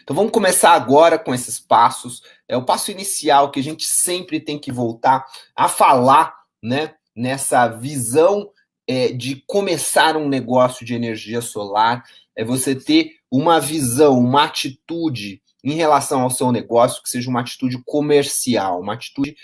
Então vamos começar agora com esses passos. É o passo inicial que a gente sempre tem que voltar a falar, né? Nessa visão de começar um negócio de energia solar, é você ter uma visão, uma atitude em relação ao seu negócio que seja uma atitude comercial, uma atitude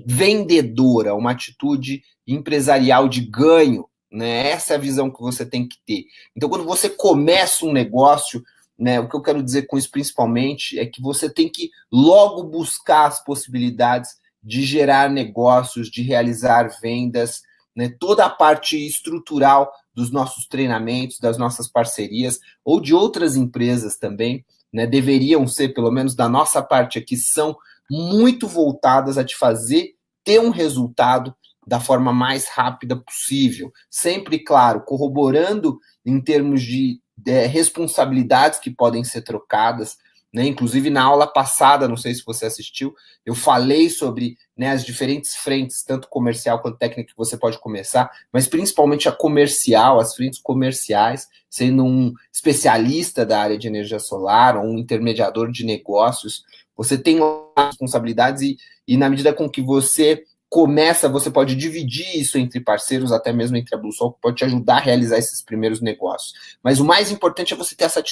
vendedora, uma atitude empresarial de ganho, né? Essa é a visão que você tem que ter. Então, quando você começa um negócio, né, o que eu quero dizer com isso principalmente é que você tem que logo buscar as possibilidades de gerar negócios, de realizar vendas, né, toda a parte estrutural dos nossos treinamentos, das nossas parcerias, ou de outras empresas também, né, deveriam ser, pelo menos da nossa parte aqui, são muito voltadas a te fazer ter um resultado da forma mais rápida possível. Sempre, claro, corroborando em termos de responsabilidades que podem ser trocadas, né? Inclusive, na aula passada, não sei se você assistiu, eu falei sobre, né, as diferentes frentes, tanto comercial quanto técnica, que você pode começar, mas principalmente a comercial, as frentes comerciais, sendo um especialista da área de energia solar ou um intermediador de negócios, você tem responsabilidades e na medida com que você começa, você pode dividir isso entre parceiros, até mesmo entre a BlueSol, que pode te ajudar a realizar esses primeiros negócios. Mas o mais importante é você ter essa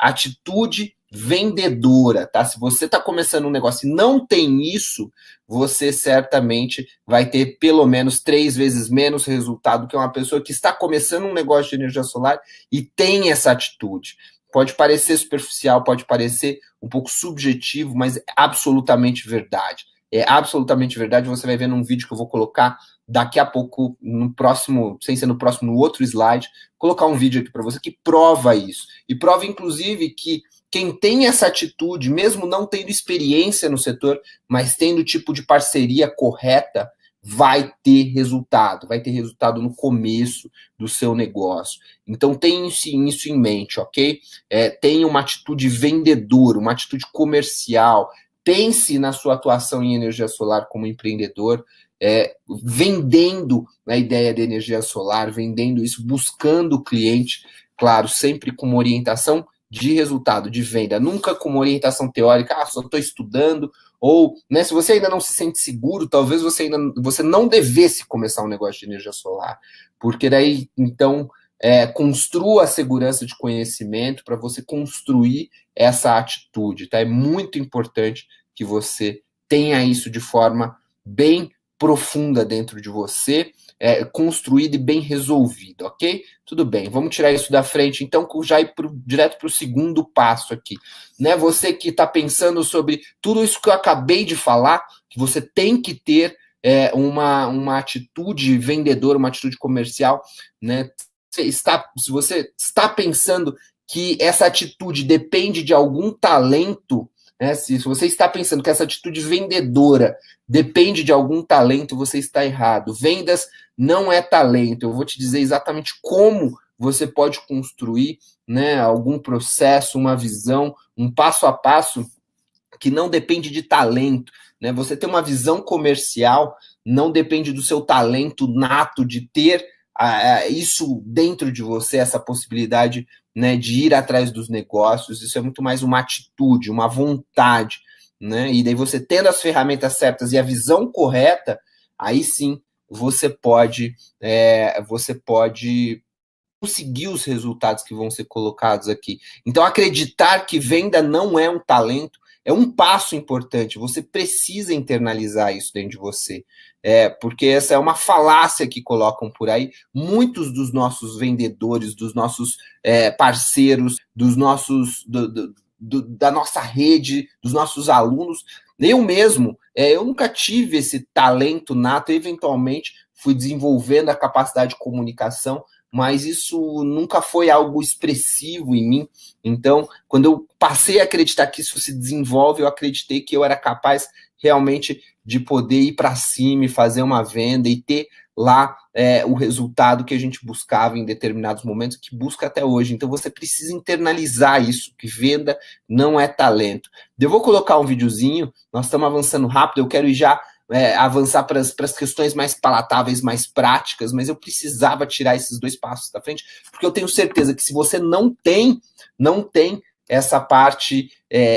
atitude vendedora, tá? Se você está começando um negócio e não tem isso, você certamente vai ter pelo menos 3 vezes menos resultado que uma pessoa que está começando um negócio de energia solar e tem essa atitude. Pode parecer superficial, pode parecer um pouco subjetivo, mas é absolutamente verdade. É absolutamente verdade, você vai ver num vídeo que eu vou colocar daqui a pouco, no próximo, sem ser no próximo, no outro slide, colocar um vídeo aqui para você que prova isso. E prova, inclusive, que quem tem essa atitude, mesmo não tendo experiência no setor, mas tendo o tipo de parceria correta, vai ter resultado no começo do seu negócio. Então, tenha isso em mente, ok? Tenha uma atitude vendedora, uma atitude comercial. Pense na sua atuação em energia solar como empreendedor, vendendo a ideia de energia solar, vendendo isso, buscando o cliente, claro, sempre com uma orientação de resultado, de venda, nunca com uma orientação teórica, só estou estudando, ou, né, se você ainda não se sente seguro, talvez você não devesse começar um negócio de energia solar, porque daí, então, construa a segurança de conhecimento para você construir essa atitude, tá? É muito importante que você tenha isso de forma bem profunda dentro de você, construído e bem resolvido, ok? Tudo bem, vamos tirar isso da frente, então, já ir direto para o segundo passo aqui, né? Você que está pensando sobre tudo isso que eu acabei de falar, que você tem que ter uma atitude vendedora, uma atitude comercial, né? Se você está pensando que essa atitude depende de algum talento, né? Se você está pensando que essa atitude vendedora depende de algum talento, você está errado. Vendas não é talento. Eu vou te dizer exatamente como você pode construir, né, algum processo, uma visão, um passo a passo que não depende de talento, né? Você ter uma visão comercial não depende do seu talento nato de ter isso dentro de você, essa possibilidade, né, de ir atrás dos negócios. Isso é muito mais uma atitude, uma vontade, né? E daí você tendo as ferramentas certas e a visão correta, aí sim você pode conseguir os resultados que vão ser colocados aqui. Então, acreditar que venda não é um talento é um passo importante. Você precisa internalizar isso dentro de você. Porque essa é uma falácia que colocam por aí. Muitos dos nossos vendedores, dos nossos parceiros, dos nossos da nossa rede, dos nossos alunos, eu mesmo, eu nunca tive esse talento nato, eventualmente fui desenvolvendo a capacidade de comunicação, mas isso nunca foi algo expressivo em mim. Então, quando eu passei a acreditar que isso se desenvolve, eu acreditei que eu era capaz realmente de poder ir para cima e fazer uma venda e ter lá o resultado que a gente buscava em determinados momentos, que busca até hoje. Então, você precisa internalizar isso, que venda não é talento. Eu vou colocar um videozinho, nós estamos avançando rápido, eu quero ir já avançar para as questões mais palatáveis, mais práticas, mas eu precisava tirar esses 2 passos da frente, porque eu tenho certeza que se você não tem essa parte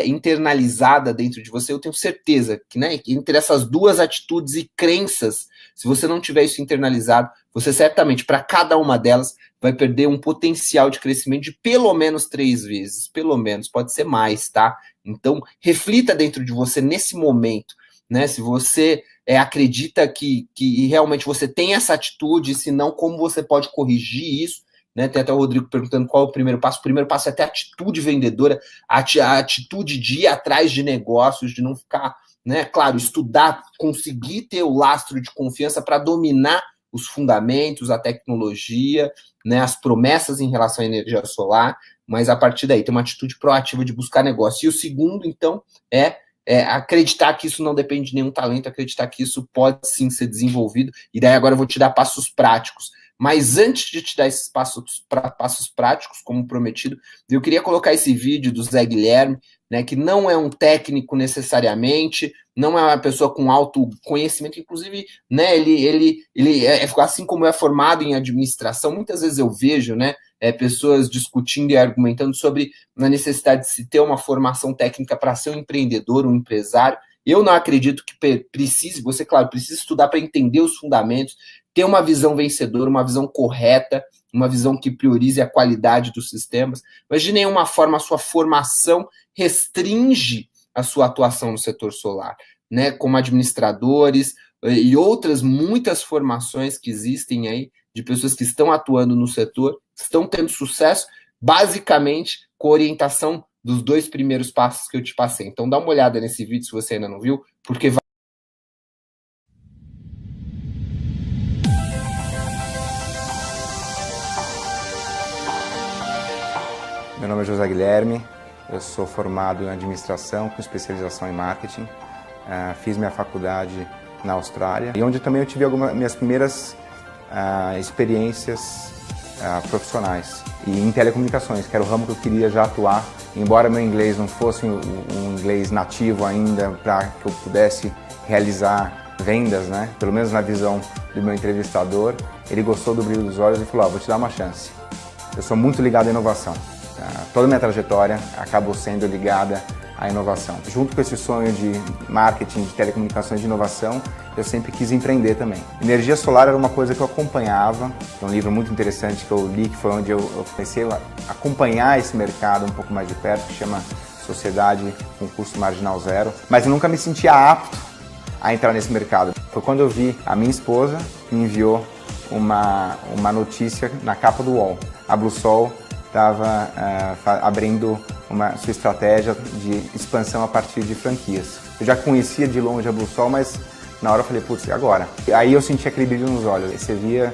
internalizada dentro de você, eu tenho certeza que, né, entre essas duas atitudes e crenças, se você não tiver isso internalizado, você certamente, para cada uma delas, vai perder um potencial de crescimento de pelo menos 3 vezes, pelo menos, pode ser mais, tá? Então, reflita dentro de você nesse momento, né? Se você acredita que realmente você tem essa atitude, se não, como você pode corrigir isso, né? Tem até o Rodrigo perguntando qual é o primeiro passo. O primeiro passo é ter atitude vendedora, a atitude de ir atrás de negócios, de não ficar, né? Claro, estudar, conseguir ter o lastro de confiança para dominar os fundamentos, a tecnologia, né? As promessas em relação à energia solar, mas a partir daí tem uma atitude proativa de buscar negócio. E o segundo, então, acreditar que isso não depende de nenhum talento, acreditar que isso pode sim ser desenvolvido. E daí agora eu vou te dar passos práticos. Mas antes de te dar esses passos práticos, como prometido, eu queria colocar esse vídeo do Zé Guilherme, né, que não é um técnico necessariamente, não é uma pessoa com alto conhecimento, inclusive, né, ele assim como é formado em administração, muitas vezes eu vejo, né, pessoas discutindo e argumentando sobre a necessidade de se ter uma formação técnica para ser um empreendedor, um empresário. Eu não acredito que precise, você, claro, precisa estudar para entender os fundamentos, ter uma visão vencedora, uma visão correta, uma visão que priorize a qualidade dos sistemas, mas de nenhuma forma a sua formação restringe a sua atuação no setor solar, né? Como administradores e outras muitas formações que existem aí de pessoas que estão atuando no setor, estão tendo sucesso, basicamente com a orientação dos 2 primeiros passos que eu te passei. Então dá uma olhada nesse vídeo se você ainda não viu, porque vai... Meu nome é José Guilherme, eu sou formado em administração com especialização em marketing. Fiz minha faculdade na Austrália e onde também eu tive algumas minhas primeiras experiências profissionais. E em telecomunicações, que era o ramo que eu queria já atuar, embora meu inglês não fosse um inglês nativo ainda para que eu pudesse realizar vendas, né? Pelo menos na visão do meu entrevistador, ele gostou do brilho dos olhos e falou: vou te dar uma chance. Eu sou muito ligado à inovação. Toda a minha trajetória acabou sendo ligada à inovação. Junto com esse sonho de marketing, de telecomunicações, de inovação, eu sempre quis empreender também. Energia solar era uma coisa que eu acompanhava. Tem um livro muito interessante que eu li, que foi onde eu comecei a acompanhar esse mercado um pouco mais de perto, que chama Sociedade com Custo Marginal Zero. Mas eu nunca me sentia apto a entrar nesse mercado. Foi quando eu vi a minha esposa me enviou uma notícia na capa do UOL. A Bluesol estava abrindo sua estratégia de expansão a partir de franquias. Eu já conhecia de longe a Bluesol, mas na hora eu falei, putz, e agora? E aí eu senti aquele brilho nos olhos. E você via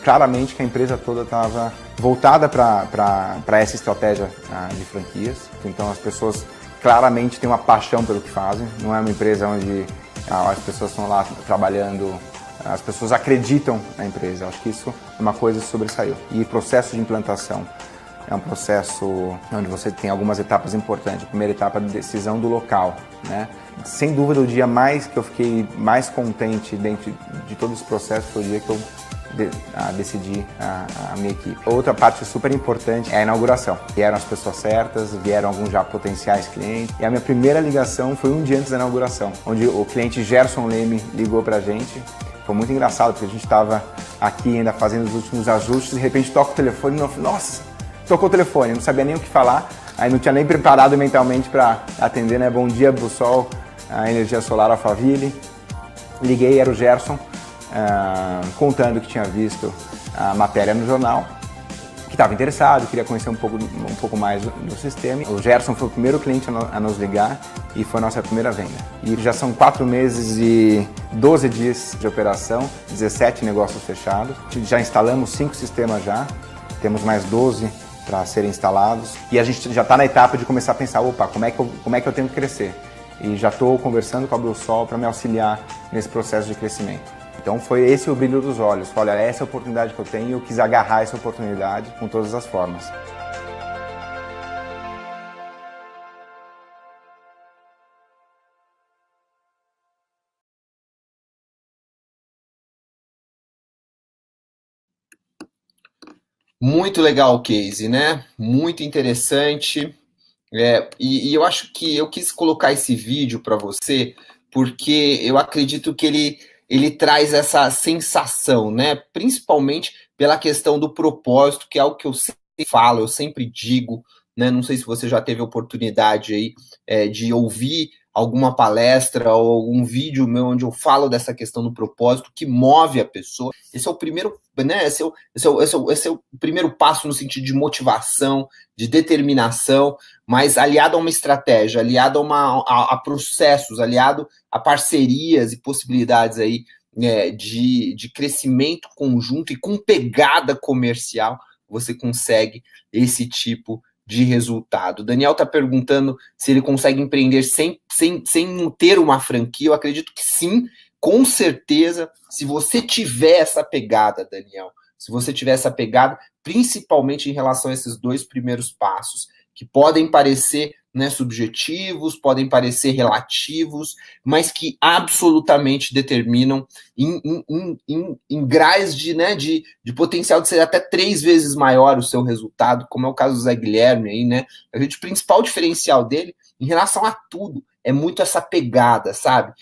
claramente que a empresa toda estava voltada para essa estratégia de franquias. Então as pessoas claramente têm uma paixão pelo que fazem. Não é uma empresa onde as pessoas estão lá trabalhando, as pessoas acreditam na empresa. Eu acho que isso é uma coisa que sobressaiu. E o processo de implantação é um processo onde você tem algumas etapas importantes. A primeira etapa de decisão do local, né? Sem dúvida, o dia que eu fiquei mais contente dentro de todo esse processo foi o dia que eu decidi a minha equipe. Outra parte super importante é a inauguração. Vieram as pessoas certas, vieram alguns já potenciais clientes. E a minha primeira ligação foi um dia antes da inauguração, onde o cliente Gerson Leme ligou pra gente. Foi muito engraçado, porque a gente estava aqui ainda fazendo os últimos ajustes e de repente toca o telefone e eu falei, nossa! Tocou o telefone, não sabia nem o que falar, aí não tinha nem preparado mentalmente para atender, né? Bom dia, Bluesol, a Energia Solar Alphaville. Liguei, era o Gerson, contando que tinha visto a matéria no jornal, que estava interessado, queria conhecer um pouco mais do sistema. O Gerson foi o primeiro cliente a nos ligar e foi a nossa primeira venda. E já são 4 meses e 12 dias de operação, 17 negócios fechados. Já instalamos 5 sistemas já, temos mais 12 para serem instalados e a gente já está na etapa de começar a pensar, opa, como é que eu tenho que crescer? E já estou conversando com a Bluesol para me auxiliar nesse processo de crescimento. Então foi esse o brilho dos olhos, olha, essa é a oportunidade que eu tenho e eu quis agarrar essa oportunidade com todas as formas. Muito legal o case, né? Muito interessante. E eu acho que eu quis colocar esse vídeo para você, porque eu acredito que ele traz essa sensação, né? Principalmente pela questão do propósito, que é algo que eu sempre falo, eu sempre digo, né? Não sei se você já teve oportunidade aí de ouvir alguma palestra ou algum vídeo meu onde eu falo dessa questão do propósito que move a pessoa. Esse é o primeiro, né? Esse é o primeiro passo no sentido de motivação, de determinação, mas aliado a uma estratégia, aliado a processos, aliado a parcerias e possibilidades aí de crescimento conjunto e com pegada comercial, você consegue esse tipo de resultado. O Daniel está perguntando se ele consegue empreender sem ter uma franquia. Eu acredito que sim, com certeza, se você tiver essa pegada, Daniel, se você tiver essa pegada, principalmente em relação a esses 2 primeiros passos, que podem parecer, né, subjetivos, podem parecer relativos, mas que absolutamente determinam em graus de potencial de ser até 3 vezes maior o seu resultado, como é o caso do Zé Guilherme aí, né? A gente, o principal diferencial dele, em relação a tudo, é muito essa pegada, sabe?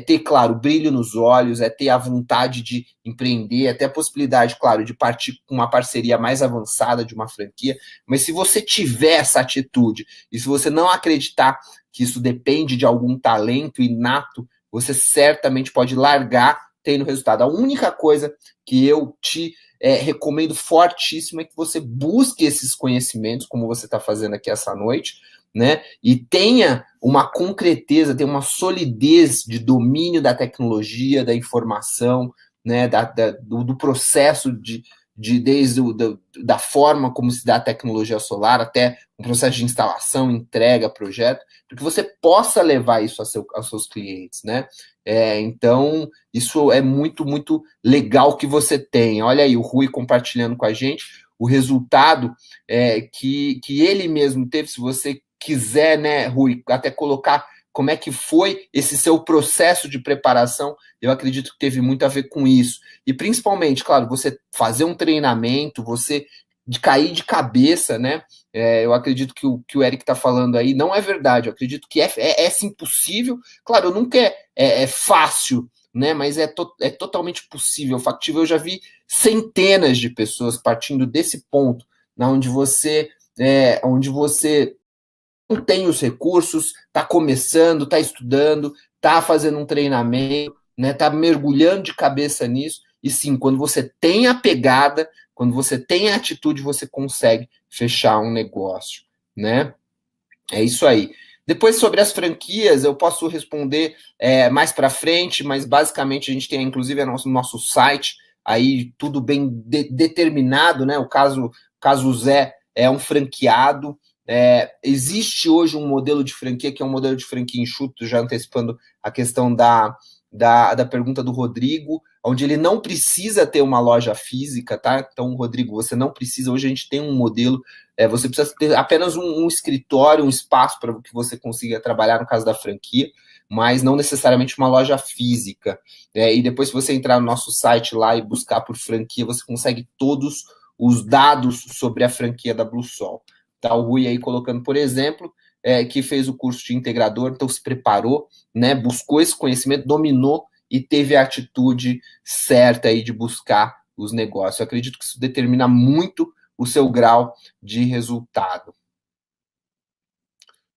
Ter, claro, brilho nos olhos, ter a vontade de empreender, é ter a possibilidade, claro, de partir com uma parceria mais avançada de uma franquia, mas se você tiver essa atitude, e se você não acreditar que isso depende de algum talento inato, você certamente pode largar tendo resultado. A única coisa que eu te recomendo fortíssimo é que você busque esses conhecimentos, como você está fazendo aqui essa noite, né? E tenha uma concreteza, tenha uma solidez de domínio da tecnologia, da informação, né? Do processo desde da forma como se dá a tecnologia solar até o processo de instalação, entrega, projeto, para que você possa levar isso aos seus clientes, né? Então, isso é muito, muito legal que você tem. Olha aí, o Rui compartilhando com a gente o resultado que ele mesmo teve. Se você quiser, né, Rui, até colocar como é que foi esse seu processo de preparação, eu acredito que teve muito a ver com isso. E principalmente, claro, você fazer um treinamento, você de cair de cabeça, né? Eu acredito que o Eric está falando aí não é verdade. Eu acredito que é sim possível. Claro, nunca é fácil, né? Mas é totalmente possível, factível. Eu já vi centenas de pessoas partindo desse ponto, onde você não tem os recursos, está começando, está estudando, está fazendo um treinamento, né? Está mergulhando de cabeça nisso. E sim, quando você tem a pegada, quando você tem a atitude, você consegue fechar um negócio, né? É isso aí. Depois, sobre as franquias, eu posso responder mais para frente, mas basicamente a gente tem, inclusive, no nosso site, aí tudo bem determinado, né? O caso Zé é um franqueado. Existe hoje um modelo de franquia, que é um modelo de franquia enxuto, já antecipando a questão da pergunta do Rodrigo, onde ele não precisa ter uma loja física, tá? Então, Rodrigo, você não precisa, hoje a gente tem um modelo, você precisa ter apenas um escritório, um espaço para que você consiga trabalhar no caso da franquia, mas não necessariamente uma loja física. E depois, se você entrar no nosso site lá e buscar por franquia, você consegue todos os dados sobre a franquia da BlueSol. Tá, o Rui aí colocando, por exemplo, que fez o curso de integrador, então se preparou, né, buscou esse conhecimento, dominou e teve a atitude certa aí de buscar os negócios. Eu acredito que isso determina muito o seu grau de resultado.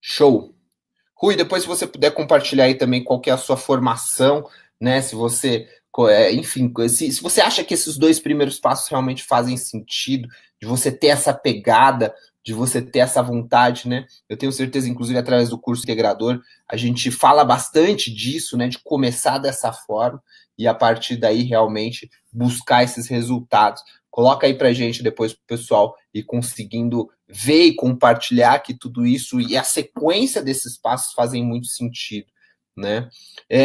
Show! Rui, depois se você puder compartilhar aí também qual que é a sua formação, né, se você, enfim, se você acha que esses 2 primeiros passos realmente fazem sentido, de você ter essa pegada, de você ter essa vontade, né? Eu tenho certeza, inclusive, através do curso integrador, a gente fala bastante disso, né? De começar dessa forma e, a partir daí, realmente buscar esses resultados. Coloca aí pra gente depois pro pessoal ir conseguindo ver e compartilhar que tudo isso e a sequência desses passos fazem muito sentido, né?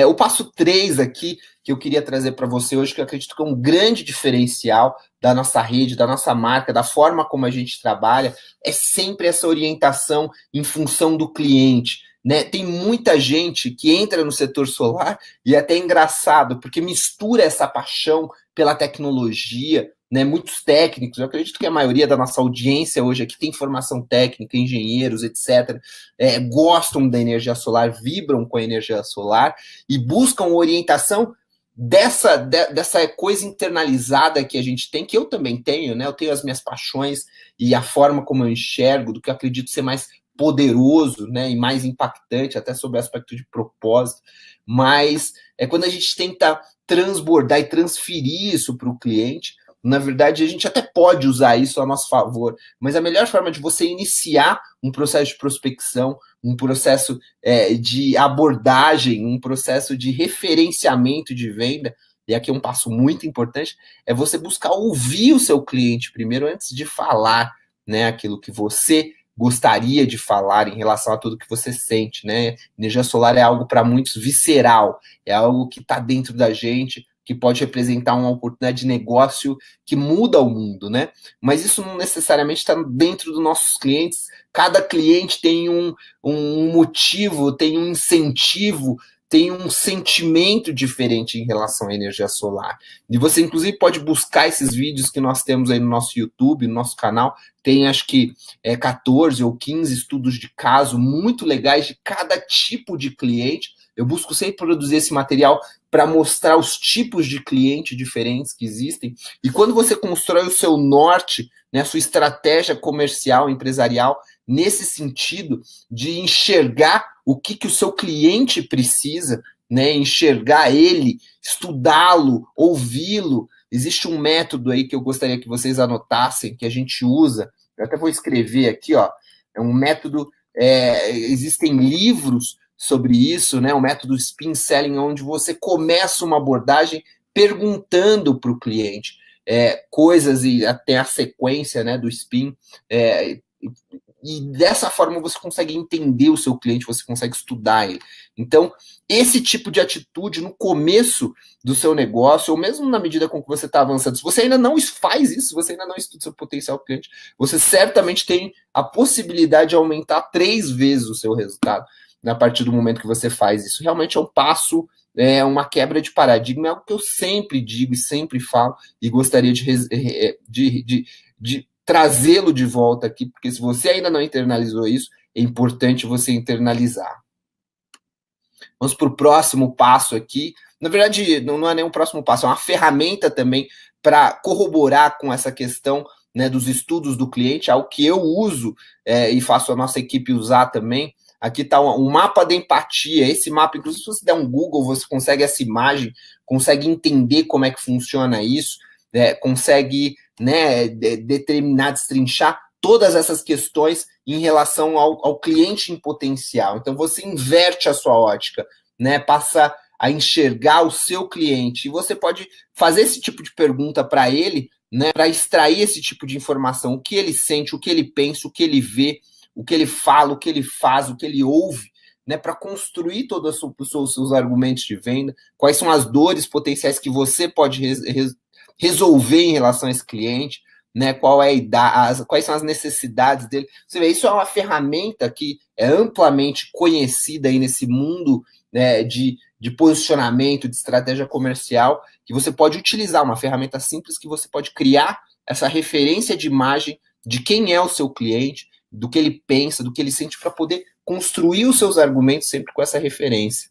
O passo 3 aqui, que eu queria trazer para você hoje, que eu acredito que é um grande diferencial da nossa rede, da nossa marca, da forma como a gente trabalha, é sempre essa orientação em função do cliente, né? Tem muita gente que entra no setor solar e é até engraçado, porque mistura essa paixão pela tecnologia, né, muitos técnicos, eu acredito que a maioria da nossa audiência hoje aqui tem formação técnica, engenheiros, etc., gostam da energia solar, vibram com a energia solar e buscam orientação dessa coisa internalizada que a gente tem, que eu também tenho, né? Eu tenho as minhas paixões e a forma como eu enxergo, do que eu acredito ser mais poderoso, né, e mais impactante, até sobre o aspecto de propósito, mas é quando a gente tenta transbordar e transferir isso para o cliente. Na verdade, a gente até pode usar isso a nosso favor, mas a melhor forma de você iniciar um processo de prospecção, um processo de abordagem, um processo de referenciamento de venda, e aqui é um passo muito importante, é você buscar ouvir o seu cliente primeiro, antes de falar, né, aquilo que você gostaria de falar em relação a tudo que você sente, né? Energia solar é algo para muitos visceral, é algo que está dentro da gente, que pode representar uma oportunidade de negócio que muda o mundo, né? Mas isso não necessariamente está dentro dos nossos clientes. Cada cliente tem um motivo, tem um incentivo, tem um sentimento diferente em relação à energia solar. E você, inclusive, pode buscar esses vídeos que nós temos aí no nosso YouTube, no nosso canal. Tem, acho que, 14 ou 15 estudos de caso muito legais de cada tipo de cliente. Eu busco sempre produzir esse material para mostrar os tipos de cliente diferentes que existem. E quando você constrói o seu norte, né, a sua estratégia comercial, empresarial, nesse sentido de enxergar o que o seu cliente precisa, né, enxergar ele, estudá-lo, ouvi-lo. Existe um método aí que eu gostaria que vocês anotassem, que a gente usa, eu até vou escrever aqui, ó, é um método, existem livros sobre isso, né, o método Spin Selling, onde você começa uma abordagem perguntando para o cliente coisas, e até a sequência, né, do Spin, e dessa forma você consegue entender o seu cliente, você consegue estudar ele. Então, esse tipo de atitude no começo do seu negócio, ou mesmo na medida com que você está avançando, se você ainda não faz isso, se você ainda não estuda seu potencial cliente, você certamente tem a possibilidade de aumentar 3 vezes o seu resultado a partir do momento que você faz isso. Realmente é um passo, uma quebra de paradigma, é algo que eu sempre digo e sempre falo, e gostaria de trazê-lo de volta aqui, porque se você ainda não internalizou isso, é importante você internalizar. Vamos para o próximo passo aqui. Na verdade, não é nem um próximo passo, é uma ferramenta também para corroborar com essa questão, né, dos estudos do cliente, algo que eu uso e faço a nossa equipe usar também. Aqui está um mapa da empatia. Esse mapa, inclusive, se você der um Google, você consegue essa imagem, consegue entender como é que funciona isso, consegue, né, determinar, destrinchar todas essas questões em relação ao cliente em potencial. Então, você inverte a sua ótica, né, passa a enxergar o seu cliente. E você pode fazer esse tipo de pergunta para ele, né, para extrair esse tipo de informação, o que ele sente, o que ele pensa, o que ele vê, o que ele fala, o que ele faz, o que ele ouve, né, para construir todos os seus argumentos de venda, quais são as dores potenciais que você pode resolver em relação a esse cliente, né, quais são as necessidades dele. Você vê, isso é uma ferramenta que é amplamente conhecida aí nesse mundo, né, de posicionamento, de estratégia comercial, que você pode utilizar, uma ferramenta simples que você pode criar essa referência de imagem de quem é o seu cliente, do que ele pensa, do que ele sente, para poder construir os seus argumentos sempre com essa referência.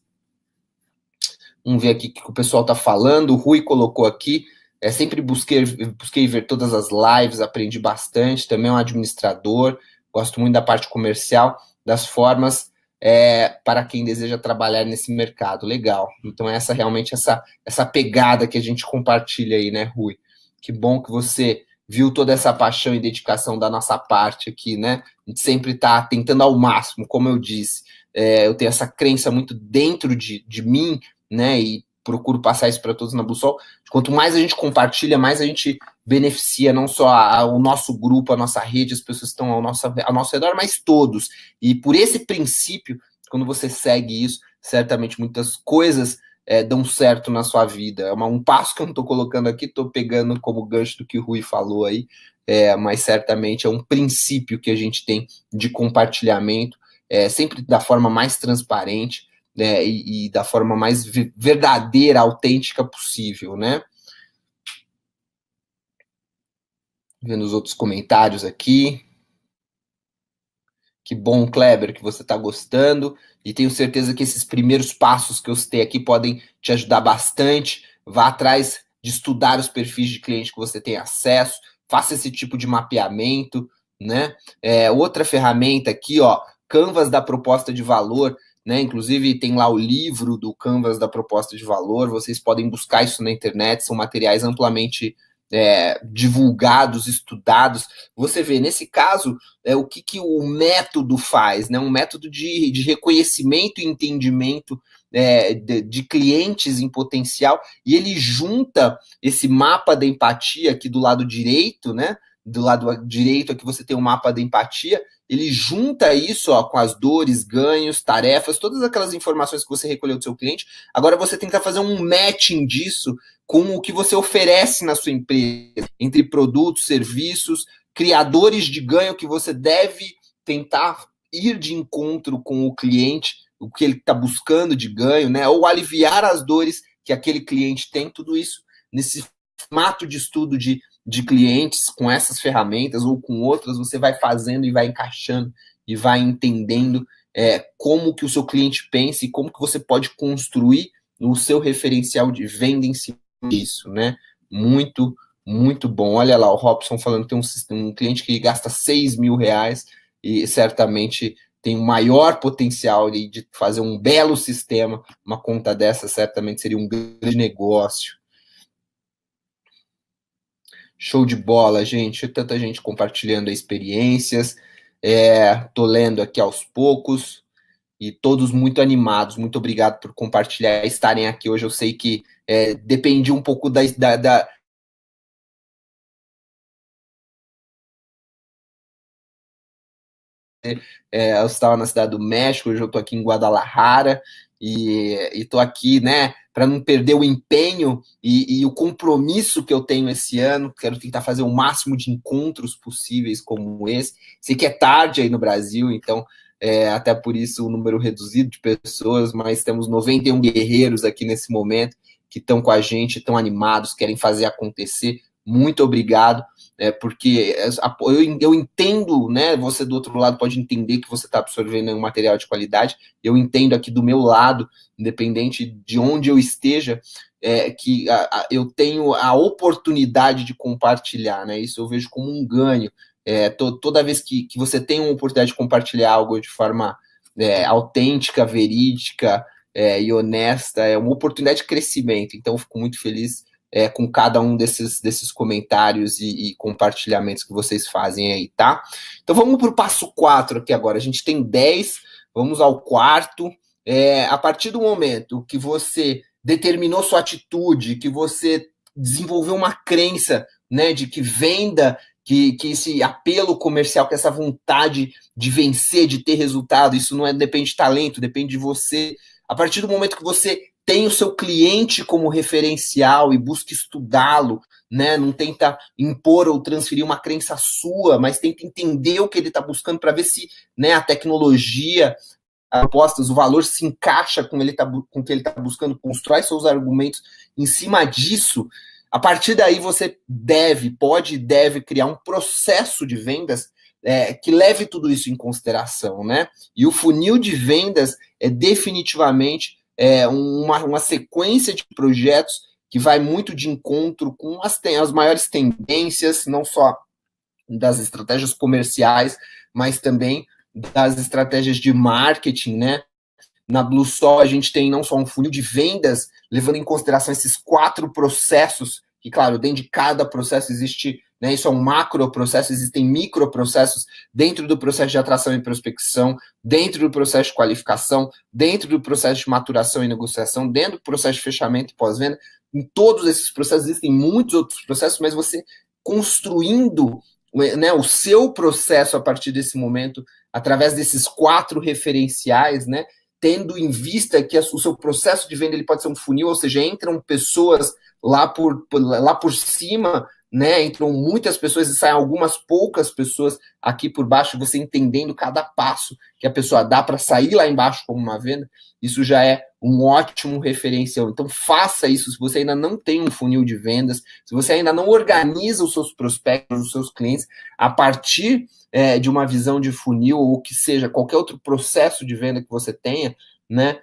Vamos ver aqui o que o pessoal está falando. O Rui colocou aqui, sempre busquei ver todas as lives, aprendi bastante, também é um administrador, gosto muito da parte comercial, das formas para quem deseja trabalhar nesse mercado. Legal. Então, realmente essa pegada que a gente compartilha aí, né, Rui? Que bom que você viu toda essa paixão e dedicação da nossa parte aqui, né? A gente sempre está tentando ao máximo, como eu disse. Eu tenho essa crença muito dentro de mim, né? E procuro passar isso para todos na Bussol. Quanto mais a gente compartilha, mais a gente beneficia não só o nosso grupo, a nossa rede, as pessoas que estão ao nosso redor, mas todos. E por esse princípio, quando você segue isso, certamente muitas coisas dão certo na sua vida. É um passo que eu não estou colocando aqui, estou pegando como gancho do que o Rui falou aí, mas certamente é um princípio que a gente tem de compartilhamento, sempre da forma mais transparente, né, e da forma mais verdadeira, autêntica possível, né? Vendo os outros comentários aqui. Que bom, Kleber, que você está gostando. E tenho certeza que esses primeiros passos que eu citei aqui podem te ajudar bastante. Vá atrás de estudar os perfis de cliente que você tem acesso. Faça esse tipo de mapeamento, né? Outra ferramenta aqui, ó, Canvas da proposta de valor, né? Inclusive tem lá o livro do Canvas da proposta de valor. Vocês podem buscar isso na internet. São materiais amplamente divulgados, estudados. Você vê, nesse caso, o que o método faz, né? Um método de reconhecimento e entendimento de clientes em potencial, e ele junta esse mapa da empatia aqui do lado direito, né? Do lado direito aqui você tem o mapa da empatia, ele junta isso, ó, com as dores, ganhos, tarefas, todas aquelas informações que você recolheu do seu cliente. Agora você tenta fazer um matching disso com o que você oferece na sua empresa, entre produtos, serviços, criadores de ganho que você deve tentar ir de encontro com o cliente, o que ele está buscando de ganho, né? Ou aliviar as dores que aquele cliente tem, tudo isso nesse formato de estudo de clientes, com essas ferramentas ou com outras, você vai fazendo e vai encaixando e vai entendendo como que o seu cliente pensa e como que você pode construir o seu referencial de venda em cima disso, né? Muito, muito bom. Olha lá, o Robson falando que tem um cliente que gasta R$6.000 e certamente tem um maior potencial de fazer um belo sistema. Uma conta dessa certamente seria um grande negócio. Show de bola, gente. Tanta gente compartilhando experiências. Tô lendo aqui aos poucos e todos muito animados. Muito obrigado por compartilhar, estarem aqui hoje. Eu sei que depende um pouco da eu estava na cidade do México, hoje eu estou aqui em Guadalajara e estou aqui, né, para não perder o empenho e o compromisso que eu tenho esse ano. Quero tentar fazer o máximo de encontros possíveis como esse. Sei que é tarde aí no Brasil, então até por isso o número reduzido de pessoas, mas temos 91 guerreiros aqui nesse momento que estão com a gente, estão animados, querem fazer acontecer. Muito obrigado, porque eu entendo, né? Você do outro lado pode entender que você está absorvendo um material de qualidade. Eu entendo aqui do meu lado, independente de onde eu esteja, que eu tenho a oportunidade de compartilhar, né? Isso eu vejo como um ganho. Toda vez que você tem uma oportunidade de compartilhar algo de forma autêntica, verídica e honesta, é uma oportunidade de crescimento. Então, eu fico muito feliz com cada um desses comentários e compartilhamentos que vocês fazem aí, tá? Então vamos para o passo 4 aqui agora. A gente tem 10, vamos ao quarto. A partir do momento que você determinou sua atitude, que você desenvolveu uma crença, né, de que venda, que esse apelo comercial, que essa vontade de vencer, de ter resultado, isso não depende de talento, depende de você. A partir do momento que você tem o seu cliente como referencial e busca estudá-lo, né? Não tenta impor ou transferir uma crença sua, mas tenta entender o que ele está buscando para ver se, né, a tecnologia, as propostas, o valor se encaixa com o que ele está buscando, constrói seus argumentos em cima disso. A partir daí você pode e deve criar um processo de vendas que leve tudo isso em consideração, né? E o funil de vendas é definitivamente uma sequência de projetos que vai muito de encontro com as maiores tendências, não só das estratégias comerciais, mas também das estratégias de marketing, né? Na BlueSol, a gente tem não só um funil de vendas, levando em consideração esses 4 processos, que, claro, dentro de cada processo existe, né, isso é um macro processo, existem microprocessos dentro do processo de atração e prospecção, dentro do processo de qualificação, dentro do processo de maturação e negociação, dentro do processo de fechamento e pós-venda. Em todos esses processos existem muitos outros processos, mas você construindo, né, o seu processo a partir desse momento, através desses 4 referenciais, né, tendo em vista que o seu processo de venda ele pode ser um funil, ou seja, entram pessoas lá por cima né? Entram muitas pessoas e saem algumas poucas pessoas aqui por baixo, você entendendo cada passo que a pessoa dá para sair lá embaixo como uma venda, isso já é um ótimo referencial. Então faça isso. Se você ainda não tem um funil de vendas, se você ainda não organiza os seus prospectos, os seus clientes, a partir de uma visão de funil, ou que seja qualquer outro processo de venda que você tenha, né?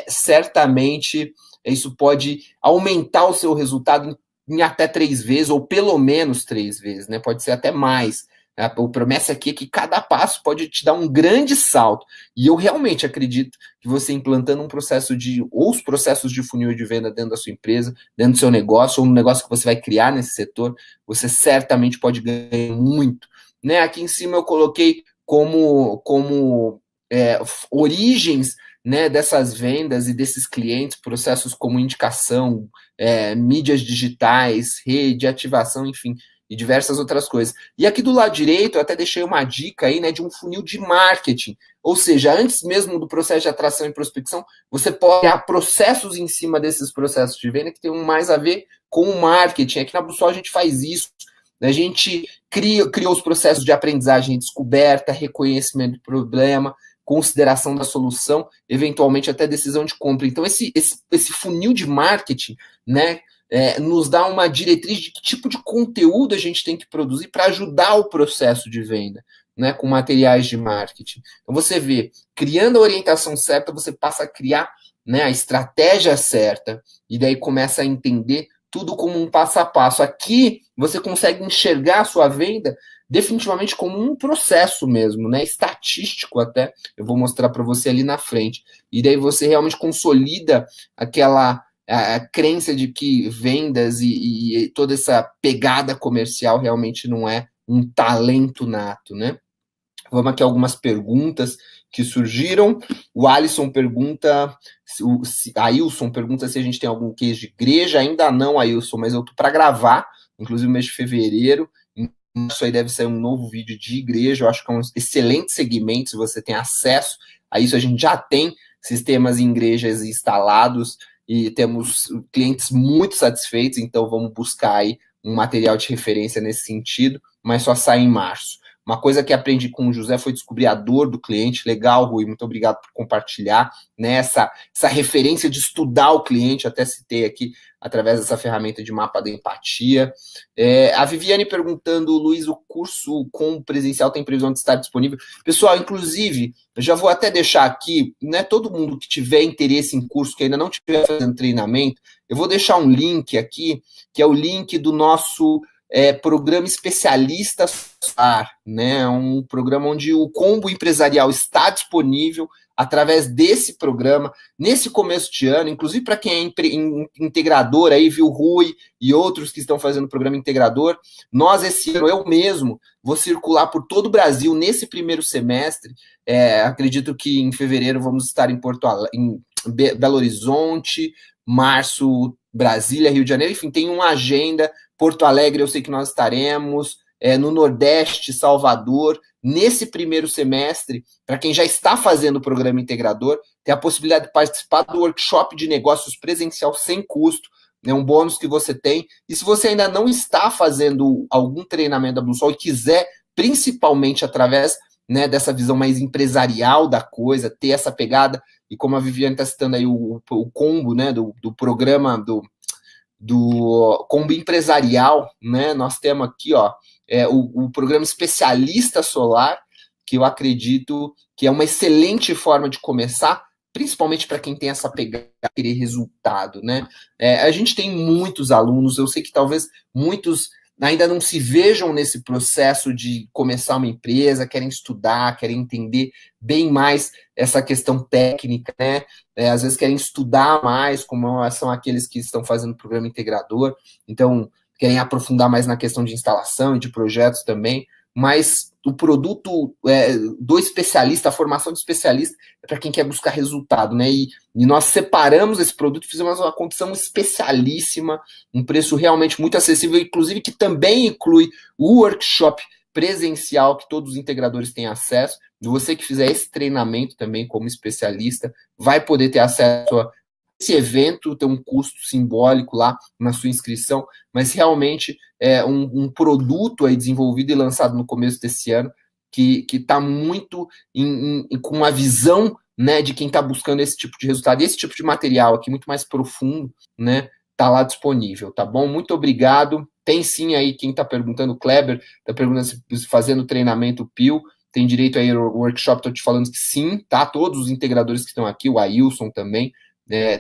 Certamente isso pode aumentar o seu resultado em até 3 vezes, ou pelo menos 3 vezes, né? Pode ser até mais. A promessa aqui é que cada passo pode te dar um grande salto. E eu realmente acredito que você implantando um processo ou os processos de funil de venda dentro da sua empresa, dentro do seu negócio, ou no negócio que você vai criar nesse setor, você certamente pode ganhar muito. Né? Aqui em cima eu coloquei como origens, né, dessas vendas e desses clientes, processos como indicação, mídias digitais, rede, ativação, enfim, e diversas outras coisas. E aqui do lado direito, eu até deixei uma dica aí, né, de um funil de marketing, ou seja, antes mesmo do processo de atração e prospecção, você pode criar processos em cima desses processos de venda que tem mais a ver com o marketing. Aqui na Bússola a gente faz isso. A gente criou os processos de aprendizagem, descoberta, reconhecimento do problema, consideração da solução, eventualmente até decisão de compra. Então, esse funil de marketing, né, nos dá uma diretriz de que tipo de conteúdo a gente tem que produzir para ajudar o processo de venda, né, com materiais de marketing. Então, você vê, criando a orientação certa, você passa a criar, né, a estratégia certa, e daí começa a entender tudo como um passo a passo. Aqui, você consegue enxergar a sua venda definitivamente como um processo mesmo, né? Estatístico até, eu vou mostrar para você ali na frente. E daí você realmente consolida aquela a crença de que vendas e toda essa pegada comercial realmente não é um talento nato, né? Vamos aqui algumas perguntas que surgiram. O Alisson pergunta, Ailson pergunta se a gente tem algum case de igreja. Ainda não, Ailson, mas eu tô para gravar, inclusive no mês de fevereiro. Isso aí deve ser um novo vídeo de igreja. Eu acho que é um excelente segmento. Se você tem acesso a isso, a gente já tem sistemas em igrejas instalados e temos clientes muito satisfeitos. Então vamos buscar aí um material de referência nesse sentido, mas só sai em março. Uma coisa que aprendi com o José foi descobrir a dor do cliente. Legal, Rui, muito obrigado por compartilhar, né, essa referência de estudar o cliente, até citei aqui, através dessa ferramenta de mapa da empatia. A Viviane perguntando, Luiz, o curso com presencial tem previsão de estar disponível? Pessoal, inclusive, eu já vou até deixar aqui, né, todo mundo que tiver interesse em curso, que ainda não estiver fazendo treinamento, eu vou deixar um link aqui, que é o link do nosso programa especialista solar, né? Um programa onde o combo empresarial está disponível através desse programa, nesse começo de ano, inclusive para quem é integrador aí, viu, Rui e outros que estão fazendo o programa integrador. Nós, esse ano, eu mesmo, vou circular por todo o Brasil nesse primeiro semestre. Acredito que em fevereiro vamos estar em Belo Horizonte, março, Brasília, Rio de Janeiro, enfim, tem uma agenda. Porto Alegre, eu sei que nós estaremos, no Nordeste, Salvador, nesse primeiro semestre, para quem já está fazendo o programa integrador, tem a possibilidade de participar do workshop de negócios presencial sem custo, é um bônus que você tem. E se você ainda não está fazendo algum treinamento da Bluesol e quiser, principalmente através, né, dessa visão mais empresarial da coisa, ter essa pegada, e como a Viviane está citando aí o combo, né, do programa do combo empresarial, né? Nós temos aqui, ó, o programa especialista solar, que eu acredito que é uma excelente forma de começar, principalmente para quem tem essa pegada de querer resultado, né? A gente tem muitos alunos, eu sei que talvez muitos ainda não se vejam nesse processo de começar uma empresa, querem estudar, querem entender bem mais essa questão técnica, né? Às vezes querem estudar mais, como são aqueles que estão fazendo o programa integrador, então querem aprofundar mais na questão de instalação e de projetos também, mas o produto do especialista, a formação de especialista, é para quem quer buscar resultado, né? E nós separamos esse produto, fizemos uma condição especialíssima, um preço realmente muito acessível, inclusive que também inclui o workshop presencial que todos os integradores têm acesso. Você que fizer esse treinamento também como especialista vai poder ter acesso esse evento tem um custo simbólico lá na sua inscrição, mas realmente é um produto aí desenvolvido e lançado no começo desse ano que está muito com uma visão, né, de quem está buscando esse tipo de resultado. E esse tipo de material aqui, muito mais profundo, né, está lá disponível, tá bom? Muito obrigado. Tem sim aí quem está perguntando, o Kleber está perguntando se fazendo treinamento PIL, tem direito aí ao workshop, estou te falando que sim, tá? Todos os integradores que estão aqui, o Ailson também,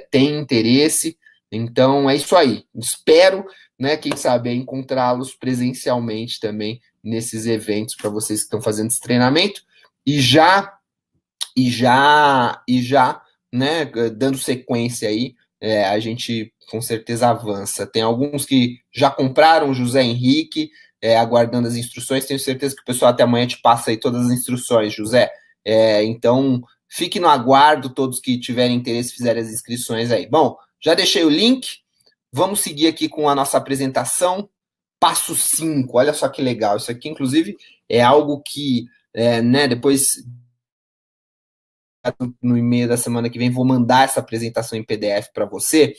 tem interesse, então é isso aí. Espero, né, quem sabe, encontrá-los presencialmente também nesses eventos para vocês que estão fazendo esse treinamento e já, né, dando sequência aí, a gente com certeza avança. Tem alguns que já compraram, José Henrique, aguardando as instruções. Tenho certeza que o pessoal até amanhã te passa aí todas as instruções, José. Então, fique no aguardo, todos que tiverem interesse fizerem as inscrições aí. Bom, já deixei o link, vamos seguir aqui com a nossa apresentação. Passo 5, olha só que legal. Isso aqui, inclusive, é algo que, né, depois no e-mail da semana que vem, vou mandar essa apresentação em PDF para você.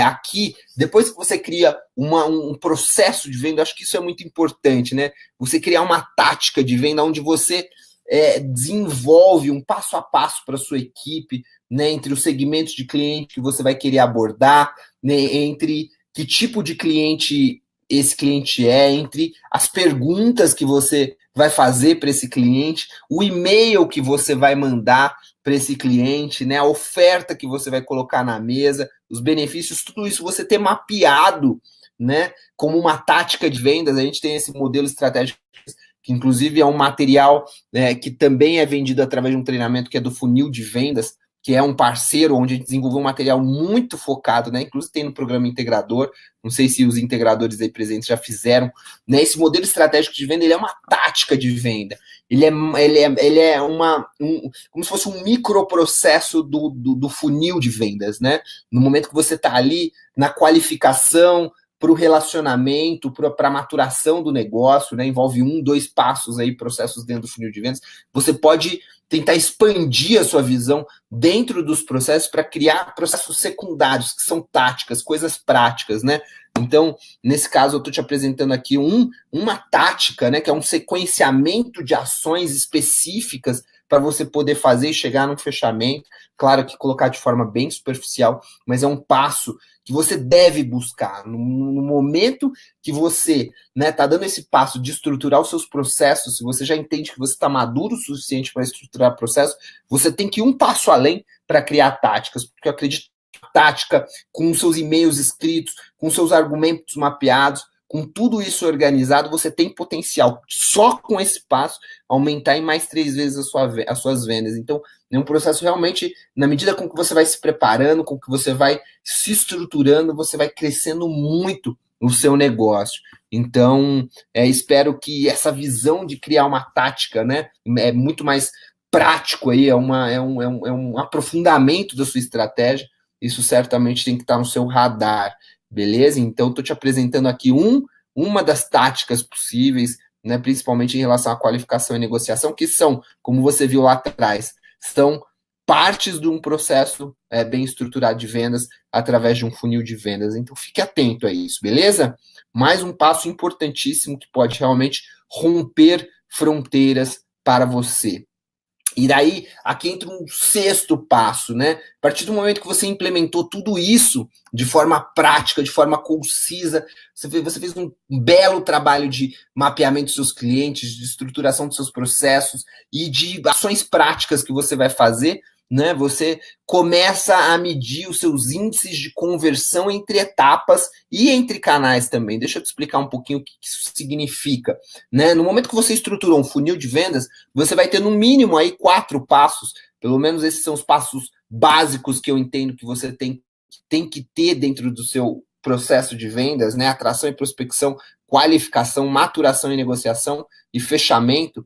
Aqui, depois que você cria um processo de venda, acho que isso é muito importante, né? Você criar uma tática de venda onde você desenvolve um passo a passo para a sua equipe, né, entre os segmentos de cliente que você vai querer abordar, né, entre que tipo de cliente esse cliente entre as perguntas que você vai fazer para esse cliente, o e-mail que você vai mandar para esse cliente, né, a oferta que você vai colocar na mesa, os benefícios, tudo isso você ter mapeado, né, como uma tática de vendas. A gente tem esse modelo estratégico que inclusive é um material, que também é vendido através de um treinamento que é do Funil de Vendas, que é um parceiro onde a gente desenvolveu um material muito focado, né? Inclusive tem no programa integrador, não sei se os integradores aí presentes já fizeram, né? Esse modelo estratégico de venda, ele é uma tática de venda, ele é como se fosse um microprocesso do funil de vendas, né? No momento que você está ali na qualificação, para o relacionamento, para a maturação do negócio, né? Envolve 1, 2 passos aí, processos dentro do funil de vendas. Você pode tentar expandir a sua visão dentro dos processos para criar processos secundários, que são táticas, coisas práticas, né? Então, nesse caso, eu estou te apresentando aqui uma tática, né? Que é um sequenciamento de ações específicas para você poder fazer e chegar num fechamento. Claro que colocar de forma bem superficial, mas é um passo que você deve buscar. No momento que você está dando esse passo de estruturar os seus processos, se você já entende que você está maduro o suficiente para estruturar processos, você tem que ir um passo além para criar táticas, porque eu acredito que tática, com seus e-mails escritos, com seus argumentos mapeados, com tudo isso organizado, você tem potencial, só com esse passo, aumentar em mais 3 vezes as suas vendas. Então, é um processo realmente, na medida com que você vai se preparando, com que você vai se estruturando, você vai crescendo muito o seu negócio. Então, espero que essa visão de criar uma tática, né, é muito mais prático aí, é um aprofundamento da sua estratégia. Isso certamente tem que estar no seu radar. Beleza? Então, estou te apresentando aqui uma das táticas possíveis, né, principalmente em relação à qualificação e negociação, que são, como você viu lá atrás, são partes de um processo bem estruturado de vendas através de um funil de vendas. Então, fique atento a isso, beleza? Mais um passo importantíssimo que pode realmente romper fronteiras para você. E daí, aqui entra um 6º passo, né? A partir do momento que você implementou tudo isso de forma prática, de forma concisa, você fez um belo trabalho de mapeamento dos seus clientes, de estruturação dos seus processos e de ações práticas que você vai fazer, né? Você começa a medir os seus índices de conversão entre etapas e entre canais também. Deixa eu te explicar um pouquinho o que isso significa, né? No momento que você estruturou um funil de vendas, você vai ter no mínimo aí 4 passos, pelo menos esses são os passos básicos que eu entendo que você tem que ter dentro do seu processo de vendas, né? Atração e prospecção, qualificação, maturação e negociação e fechamento.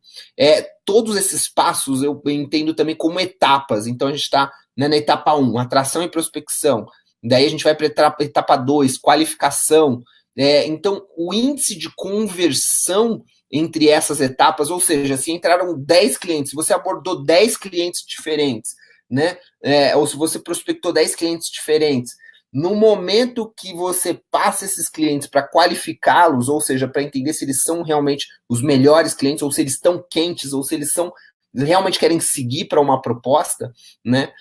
Todos esses passos eu entendo também como etapas. Então a gente está, né, na etapa 1, atração e prospecção. Daí a gente vai para a etapa 2, qualificação. Então o índice de conversão entre essas etapas, ou seja, se entraram 10 clientes, se você abordou 10 clientes diferentes, né? Ou se você prospectou 10 clientes diferentes. No momento que você passa esses clientes para qualificá-los, ou seja, para entender se eles são realmente os melhores clientes, ou se eles estão quentes, ou se eles são realmente querem seguir para uma proposta, né?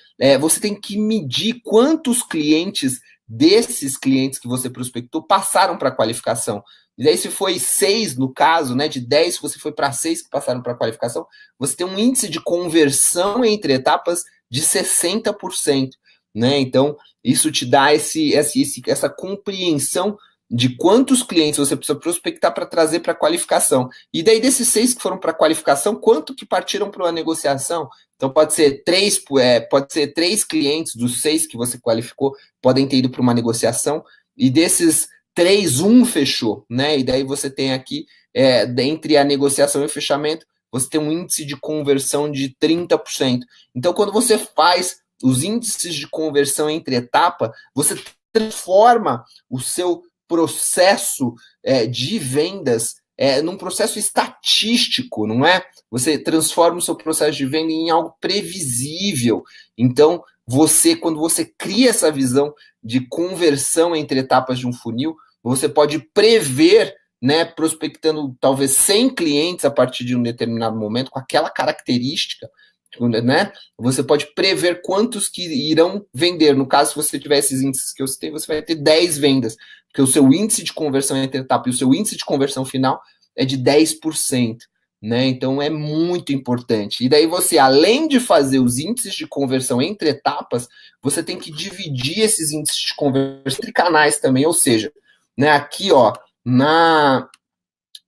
Você tem que medir quantos clientes desses clientes que você prospectou passaram para a qualificação. E aí, se foi 6 no caso, né? De 10, se você foi para 6 que passaram para a qualificação, você tem um índice de conversão entre etapas de 60%, né? Então, isso te dá essa compreensão de quantos clientes você precisa prospectar para trazer para a qualificação. E daí, desses 6 que foram para a qualificação, quanto que partiram para uma negociação? Então, pode ser 3 clientes dos 6 que você qualificou, podem ter ido para uma negociação, e desses 3, 1 fechou, né? E daí você tem aqui, entre a negociação e o fechamento, você tem um índice de conversão de 30%. Então, quando você faz os índices de conversão entre etapa, você transforma o seu processo de vendas num processo estatístico, não é? Você transforma o seu processo de venda em algo previsível. Então, quando você cria essa visão de conversão entre etapas de um funil, você pode prever, né, prospectando talvez 100 clientes a partir de um determinado momento, com aquela característica, né? Você pode prever quantos que irão vender. No caso, se você tiver esses índices que eu citei, você vai ter 10 vendas, porque o seu índice de conversão entre etapa e o seu índice de conversão final é de 10%, né? Então é muito importante. E daí você, além de fazer os índices de conversão entre etapas, você tem que dividir esses índices de conversão entre canais também, ou seja, né, aqui, ó,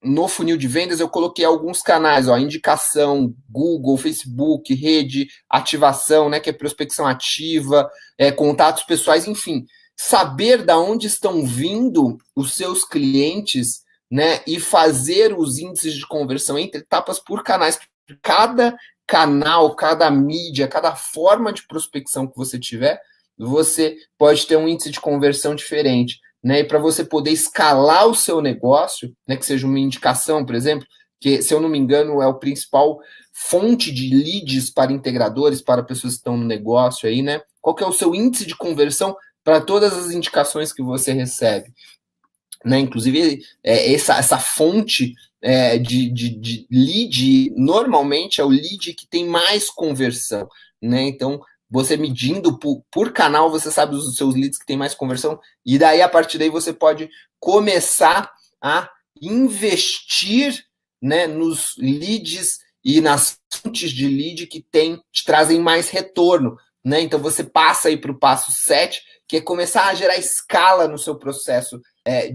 no funil de vendas, eu coloquei alguns canais, ó, indicação, Google, Facebook, rede, ativação, né, que é prospecção ativa, contatos pessoais, enfim. Saber da onde estão vindo os seus clientes, né, e fazer os índices de conversão entre etapas por canais. Cada canal, cada mídia, cada forma de prospecção que você tiver, você pode ter um índice de conversão diferente. Né, e para você poder escalar o seu negócio, né, que seja uma indicação, por exemplo, que, se eu não me engano, é o principal fonte de leads para integradores, para pessoas que estão no negócio aí, né? Qual que é o seu índice de conversão para todas as indicações que você recebe? Né? Inclusive, essa fonte de lead, normalmente é o lead que tem mais conversão, né? Então, você medindo por canal, você sabe os seus leads que tem mais conversão, e daí, a partir daí, você pode começar a investir, né, nos leads e nas fontes de lead que te trazem mais retorno, né? Então, você passa aí para o passo 7, que é começar a gerar escala no seu processo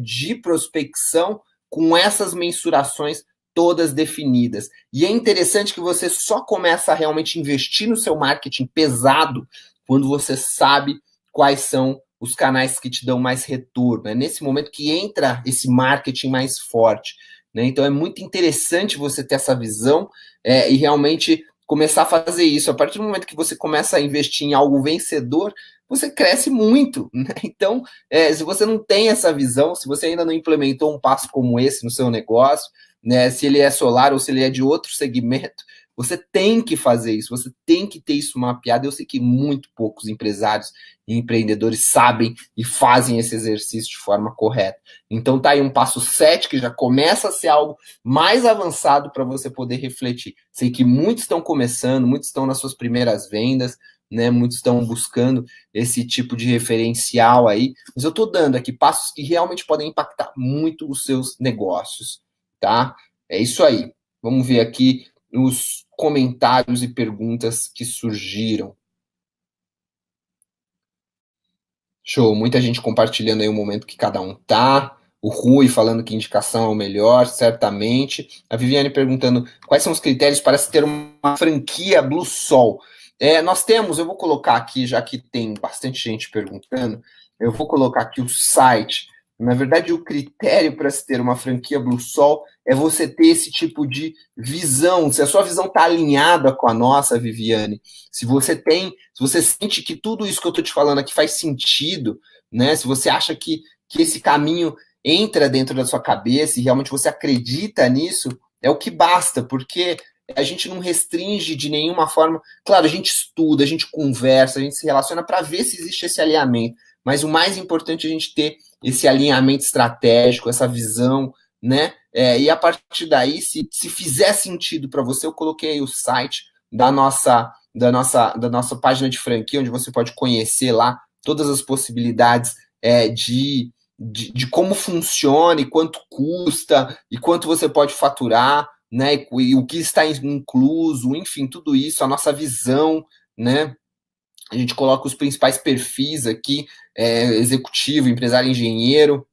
de prospecção com essas mensurações todas definidas. E é interessante que você só começa a realmente investir no seu marketing pesado quando você sabe quais são os canais que te dão mais retorno. É nesse momento que entra esse marketing mais forte, né? Então é muito interessante você ter essa visão e realmente começar a fazer isso. A partir do momento que você começa a investir em algo vencedor, você cresce muito, né? Então, se você não tem essa visão, se você ainda não implementou um passo como esse no seu negócio, né, se ele é solar ou se ele é de outro segmento, você tem que fazer isso, você tem que ter isso mapeado. Eu sei que muito poucos empresários e empreendedores sabem e fazem esse exercício de forma correta. Então tá aí um passo 7 que já começa a ser algo mais avançado para você poder refletir. Sei que muitos estão começando, muitos estão nas suas primeiras vendas, né, muitos estão buscando esse tipo de referencial aí, mas eu estou dando aqui passos que realmente podem impactar muito os seus negócios, tá? É isso aí. Vamos ver aqui os comentários e perguntas que surgiram. Show, muita gente compartilhando aí o momento que cada um tá. O Rui falando que indicação é o melhor, certamente. A Viviane perguntando quais são os critérios para se ter uma franquia Blue Sol. Nós temos, eu vou colocar aqui, já que tem bastante gente perguntando, eu vou colocar aqui o site. Na verdade, o critério para se ter uma franquia Blue Sol é você ter esse tipo de visão. Se a sua visão está alinhada com a nossa, Viviane, se você sente que tudo isso que eu estou te falando aqui faz sentido, né? Se você acha que esse caminho entra dentro da sua cabeça e realmente você acredita nisso, é o que basta, porque a gente não restringe de nenhuma forma. Claro, a gente estuda, a gente conversa, a gente se relaciona para ver se existe esse alinhamento. Mas o mais importante é a gente ter esse alinhamento estratégico, essa visão, né? E a partir daí, se fizer sentido para você, eu coloquei aí o site da nossa página de franquia, onde você pode conhecer lá todas as possibilidades de como funciona e quanto custa e quanto você pode faturar, né? E o que está incluso, enfim, tudo isso, a nossa visão, né? A gente coloca os principais perfis aqui, executivo, empresário, engenheiro,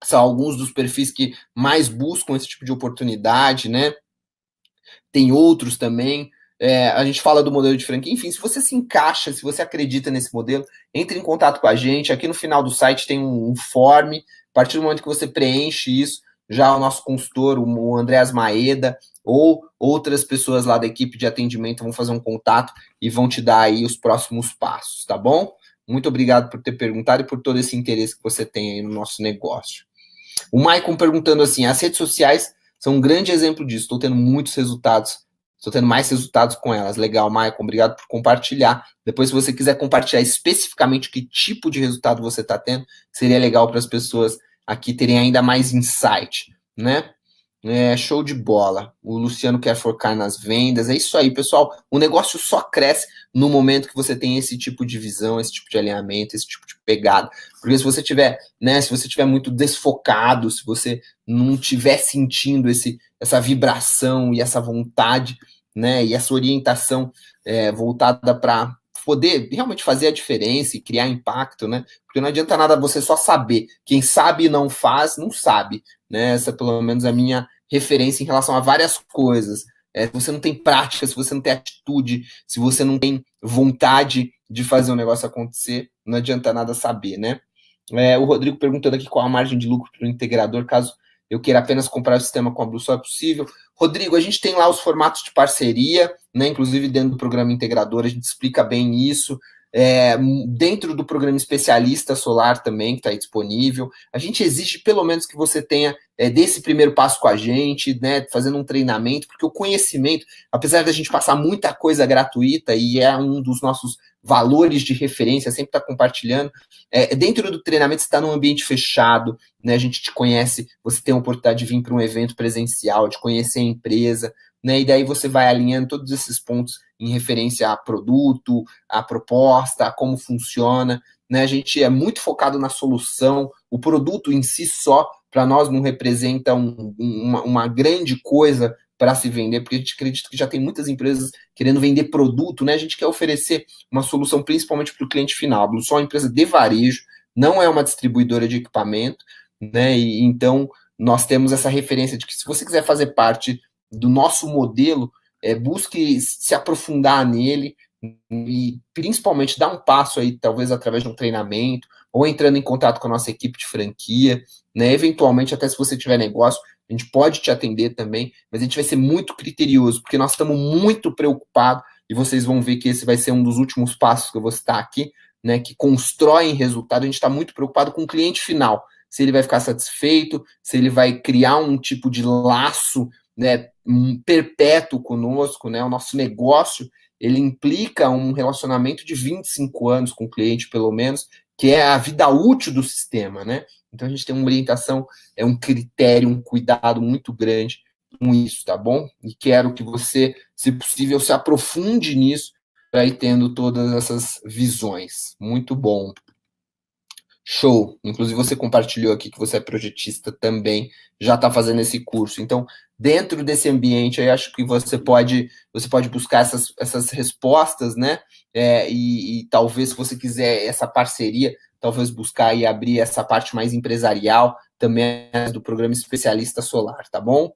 são alguns dos perfis que mais buscam esse tipo de oportunidade, né? Tem outros também. A gente fala do modelo de franquia. Enfim, se você se encaixa, se você acredita nesse modelo, entre em contato com a gente. Aqui no final do site tem um form. A partir do momento que você preenche isso, já o nosso consultor, o Andrés Maeda, ou outras pessoas lá da equipe de atendimento vão fazer um contato e vão te dar aí os próximos passos, tá bom? Muito obrigado por ter perguntado e por todo esse interesse que você tem aí no nosso negócio. O Maicon perguntando assim, as redes sociais são um grande exemplo disso, estou tendo muitos resultados, estou tendo mais resultados com elas. Legal, Maicon, obrigado por compartilhar. Depois, se você quiser compartilhar especificamente que tipo de resultado você está tendo, seria legal para as pessoas aqui terem ainda mais insight, né? Show de bola. O Luciano quer focar nas vendas. É isso aí, pessoal. O negócio só cresce no momento que você tem esse tipo de visão, esse tipo de alinhamento, esse tipo de pegada. Porque se você tiver, né, se você tiver muito desfocado, se você não tiver sentindo essa vibração e essa vontade, né, e essa orientação voltada para poder realmente fazer a diferença e criar impacto, né? Porque não adianta nada você só saber. Quem sabe e não faz, não sabe, né? Essa pelo menos é a minha referência em relação a várias coisas. Se você não tem prática, se você não tem atitude, se você não tem vontade de fazer o negócio acontecer, não adianta nada saber, né? O Rodrigo perguntando aqui qual a margem de lucro para o integrador, caso eu queira apenas comprar o sistema com a Blue, só é possível. Rodrigo, a gente tem lá os formatos de parceria, né? Inclusive dentro do programa integrador, a gente explica bem isso. Dentro do programa especialista solar também, que está aí disponível, a gente exige pelo menos que você tenha desse primeiro passo com a gente, né, fazendo um treinamento, porque o conhecimento, apesar da gente passar muita coisa gratuita, e é um dos nossos valores de referência, sempre está compartilhando, dentro do treinamento você está num ambiente fechado, né, a gente te conhece, você tem a oportunidade de vir para um evento presencial, de conhecer a empresa, né, e daí você vai alinhando todos esses pontos em referência a produto, a proposta, a como funciona, né? A gente é muito focado na solução, o produto em si só, para nós, não representa uma grande coisa para se vender, porque a gente acredita que já tem muitas empresas querendo vender produto, né? A gente quer oferecer uma solução principalmente para o cliente final. A Blue Sol é uma empresa de varejo, não é uma distribuidora de equipamento, né? E então nós temos essa referência de que se você quiser fazer parte do nosso modelo, busque se aprofundar nele e principalmente dar um passo aí, talvez através de um treinamento, ou entrando em contato com a nossa equipe de franquia, né? Eventualmente, até se você tiver negócio, a gente pode te atender também, mas a gente vai ser muito criterioso, porque nós estamos muito preocupados, e vocês vão ver que esse vai ser um dos últimos passos que eu vou citar aqui, né? Que constroem resultado, a gente está muito preocupado com o cliente final, se ele vai ficar satisfeito, se ele vai criar um tipo de laço, né, perpétuo conosco, né? O nosso negócio, ele implica um relacionamento de 25 anos com o cliente, pelo menos, que é a vida útil do sistema, né? Então a gente tem uma orientação, um critério, um cuidado muito grande com isso, tá bom? E quero que você, se possível, se aprofunde nisso para ir tendo todas essas visões. Muito bom. Show. Inclusive você compartilhou aqui que você é projetista também, já está fazendo esse curso. Então, dentro desse ambiente, eu acho que você pode buscar essas respostas, né? E talvez, se você quiser essa parceria, talvez buscar e abrir essa parte mais empresarial também do programa especialista solar, tá bom?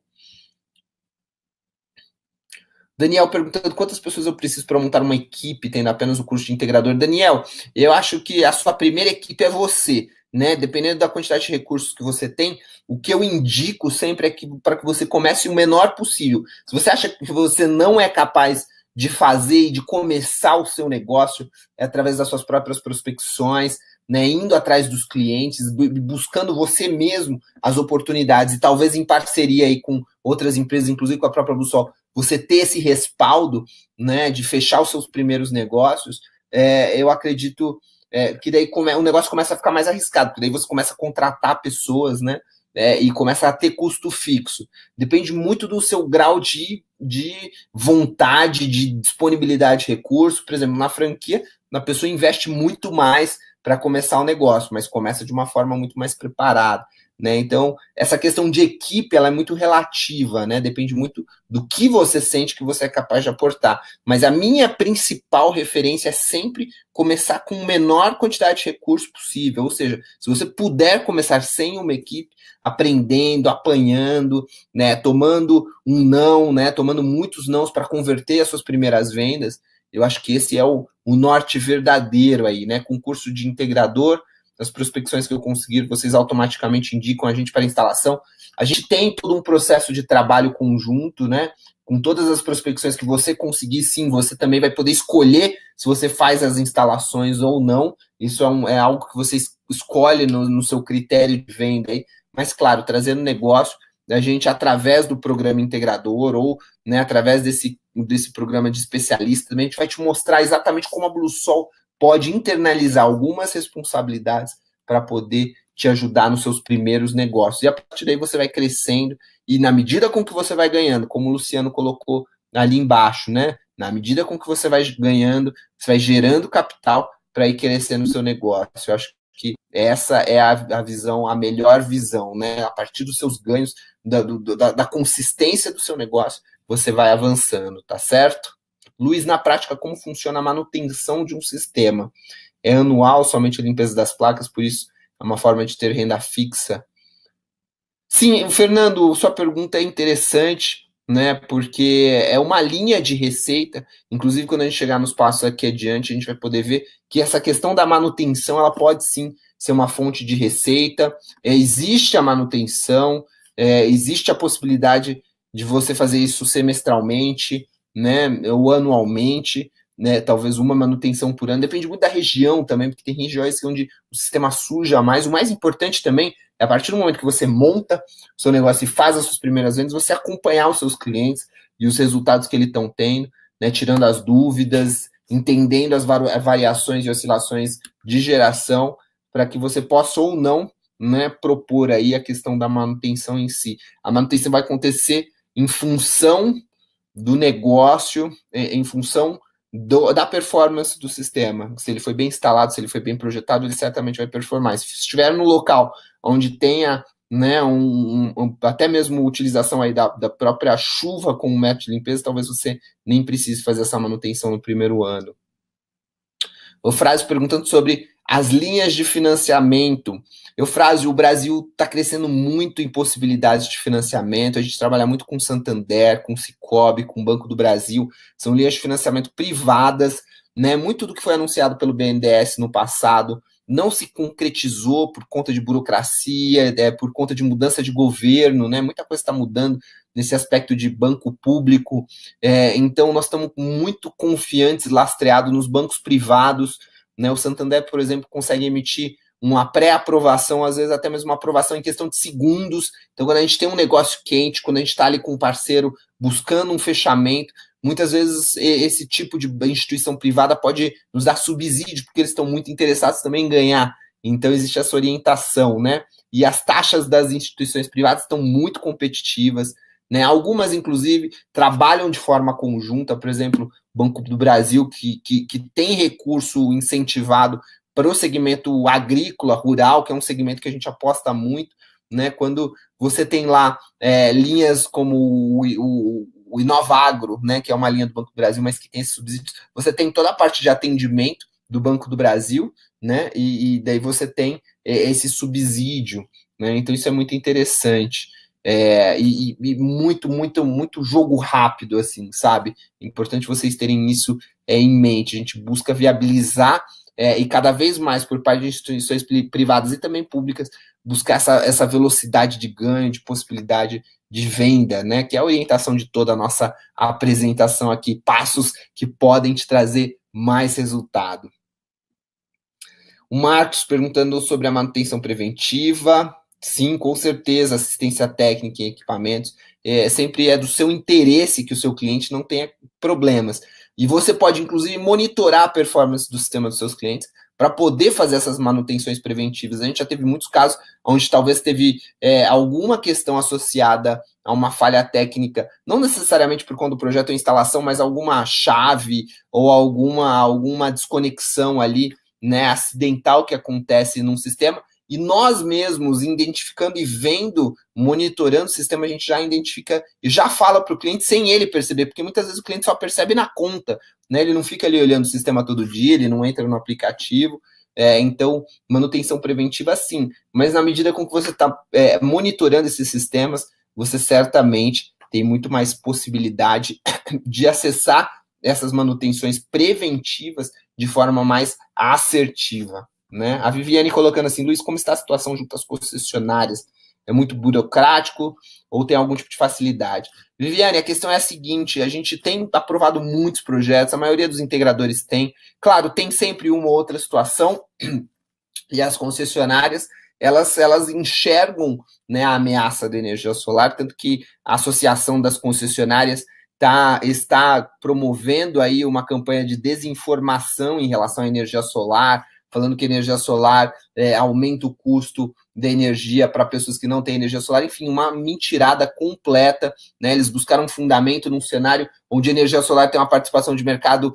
Daniel perguntando quantas pessoas eu preciso para montar uma equipe, tendo apenas o curso de integrador. Daniel, eu acho que a sua primeira equipe é você, né? Dependendo da quantidade de recursos que você tem, o que eu indico sempre é que para que você comece o menor possível. Se você acha que você não é capaz de fazer e de começar o seu negócio através das suas próprias prospecções, né, indo atrás dos clientes, buscando você mesmo as oportunidades e talvez em parceria aí com outras empresas, inclusive com a própria Bluesol, você ter esse respaldo, né, de fechar os seus primeiros negócios, eu acredito que daí o negócio começa a ficar mais arriscado, porque daí você começa a contratar pessoas, né, e começa a ter custo fixo. Depende muito do seu grau de vontade, de disponibilidade de recurso. Por exemplo, na franquia, a pessoa investe muito mais para começar o negócio, mas começa de uma forma muito mais preparada, né? Então, essa questão de equipe, ela é muito relativa, né? Depende muito do que você sente que você é capaz de aportar. Mas a minha principal referência é sempre começar com a menor quantidade de recursos possível. Ou seja, se você puder começar sem uma equipe, aprendendo, apanhando, né? Tomando um não, né? Tomando muitos nãos para converter as suas primeiras vendas, eu acho que esse é o norte verdadeiro aí, né? Com curso de integrador, as prospecções que eu conseguir, vocês automaticamente indicam a gente para instalação. A gente tem todo um processo de trabalho conjunto, né? Com todas as prospecções que você conseguir, sim, você também vai poder escolher se você faz as instalações ou não. Isso é algo que você escolhe no seu critério de venda aí. Mas, claro, trazendo negócio, a gente, através do programa integrador ou, né, através desse programa de especialista, também a gente vai te mostrar exatamente como a Bluesol pode internalizar algumas responsabilidades para poder te ajudar nos seus primeiros negócios. E a partir daí você vai crescendo e na medida com que você vai ganhando, como o Luciano colocou ali embaixo, né? Na medida com que você vai ganhando, você vai gerando capital para ir crescendo o seu negócio. Eu acho que essa é a visão, a melhor visão, né? A partir dos seus ganhos, da consistência do seu negócio, você vai avançando, tá certo? Luiz, na prática, como funciona a manutenção de um sistema? É anual, somente a limpeza das placas, por isso é uma forma de ter renda fixa. Sim, Fernando, sua pergunta é interessante, né? Porque é uma linha de receita. Inclusive, quando a gente chegar nos passos aqui adiante, a gente vai poder ver que essa questão da manutenção, ela pode sim ser uma fonte de receita. Existe a manutenção, existe a possibilidade de você fazer isso semestralmente, né? Ou anualmente, né? Talvez uma manutenção por ano. Depende muito da região também, porque tem regiões onde o sistema suja mais. O mais importante também é a partir do momento que você monta o seu negócio e faz as suas primeiras vendas, você acompanhar os seus clientes e os resultados que eles estão tendo, né, tirando as dúvidas, entendendo as variações e oscilações de geração, para que você possa ou não, né, propor aí a questão da manutenção em si. A manutenção vai acontecer em função do negócio, em função da performance do sistema. Se ele foi bem instalado, se ele foi bem projetado, ele certamente vai performar. Se estiver no local onde tenha, né, até mesmo utilização aí da própria chuva como método de limpeza, talvez você nem precise fazer essa manutenção no primeiro ano. O Frásio perguntando sobre as linhas de financiamento. Frásio, o Brasil está crescendo muito em possibilidades de financiamento. A gente trabalha muito com Santander, com Sicoob, com Banco do Brasil. São linhas de financiamento privadas, né? Muito do que foi anunciado pelo BNDES no passado não se concretizou por conta de burocracia, por conta de mudança de governo, né? Muita coisa está mudando nesse aspecto de banco público. Então, nós estamos muito confiantes, lastreados nos bancos privados, né? O Santander, por exemplo, consegue emitir uma pré-aprovação, às vezes até mesmo uma aprovação em questão de segundos. Então, quando a gente tem um negócio quente, quando a gente está ali com um parceiro buscando um fechamento, muitas vezes esse tipo de instituição privada pode nos dar subsídio, porque eles estão muito interessados também em ganhar. Então, existe essa orientação, né? E as taxas das instituições privadas estão muito competitivas, né? Algumas, inclusive, trabalham de forma conjunta, por exemplo, o Banco do Brasil, que tem recurso incentivado para o segmento agrícola, rural, que é um segmento que a gente aposta muito, né? Quando você tem lá linhas como o Inovagro, né, que é uma linha do Banco do Brasil, mas que tem esses subsídios, você tem toda a parte de atendimento do Banco do Brasil, né, e daí você tem esse subsídio, né, então isso é muito interessante, e muito, muito, muito jogo rápido, assim, sabe? É importante vocês terem isso em mente. A gente busca viabilizar e cada vez mais por parte de instituições privadas e também públicas, buscar essa velocidade de ganho, de possibilidade de venda, né? Que é a orientação de toda a nossa apresentação aqui, passos que podem te trazer mais resultado. O Marcos perguntando sobre a manutenção preventiva. Sim, com certeza, assistência técnica em equipamentos. Sempre é do seu interesse que o seu cliente não tenha problemas. E você pode, inclusive, monitorar a performance do sistema dos seus clientes para poder fazer essas manutenções preventivas. A gente já teve muitos casos onde talvez teve alguma questão associada a uma falha técnica, não necessariamente por conta do projeto ou instalação, mas alguma chave ou alguma desconexão ali, né, acidental que acontece num sistema, e nós mesmos, identificando e vendo, monitorando o sistema, a gente já identifica e já fala para o cliente sem ele perceber, porque muitas vezes o cliente só percebe na conta, né? Ele não fica ali olhando o sistema todo dia, ele não entra no aplicativo. Então, manutenção preventiva sim, mas na medida com que você está monitorando esses sistemas, você certamente tem muito mais possibilidade de acessar essas manutenções preventivas de forma mais assertiva, né? A Viviane colocando assim, Luiz, como está a situação junto às concessionárias? É muito burocrático ou tem algum tipo de facilidade? Viviane, a questão é a seguinte, a gente tem aprovado muitos projetos, a maioria dos integradores tem, claro, tem sempre uma ou outra situação, e as concessionárias, elas enxergam, né, a ameaça da energia solar, tanto que a Associação das Concessionárias está promovendo aí uma campanha de desinformação em relação à energia solar, falando que a energia solar aumenta o custo da energia para pessoas que não têm energia solar, enfim, uma mentirada completa, né? Eles buscaram um fundamento num cenário onde a energia solar tem uma participação de mercado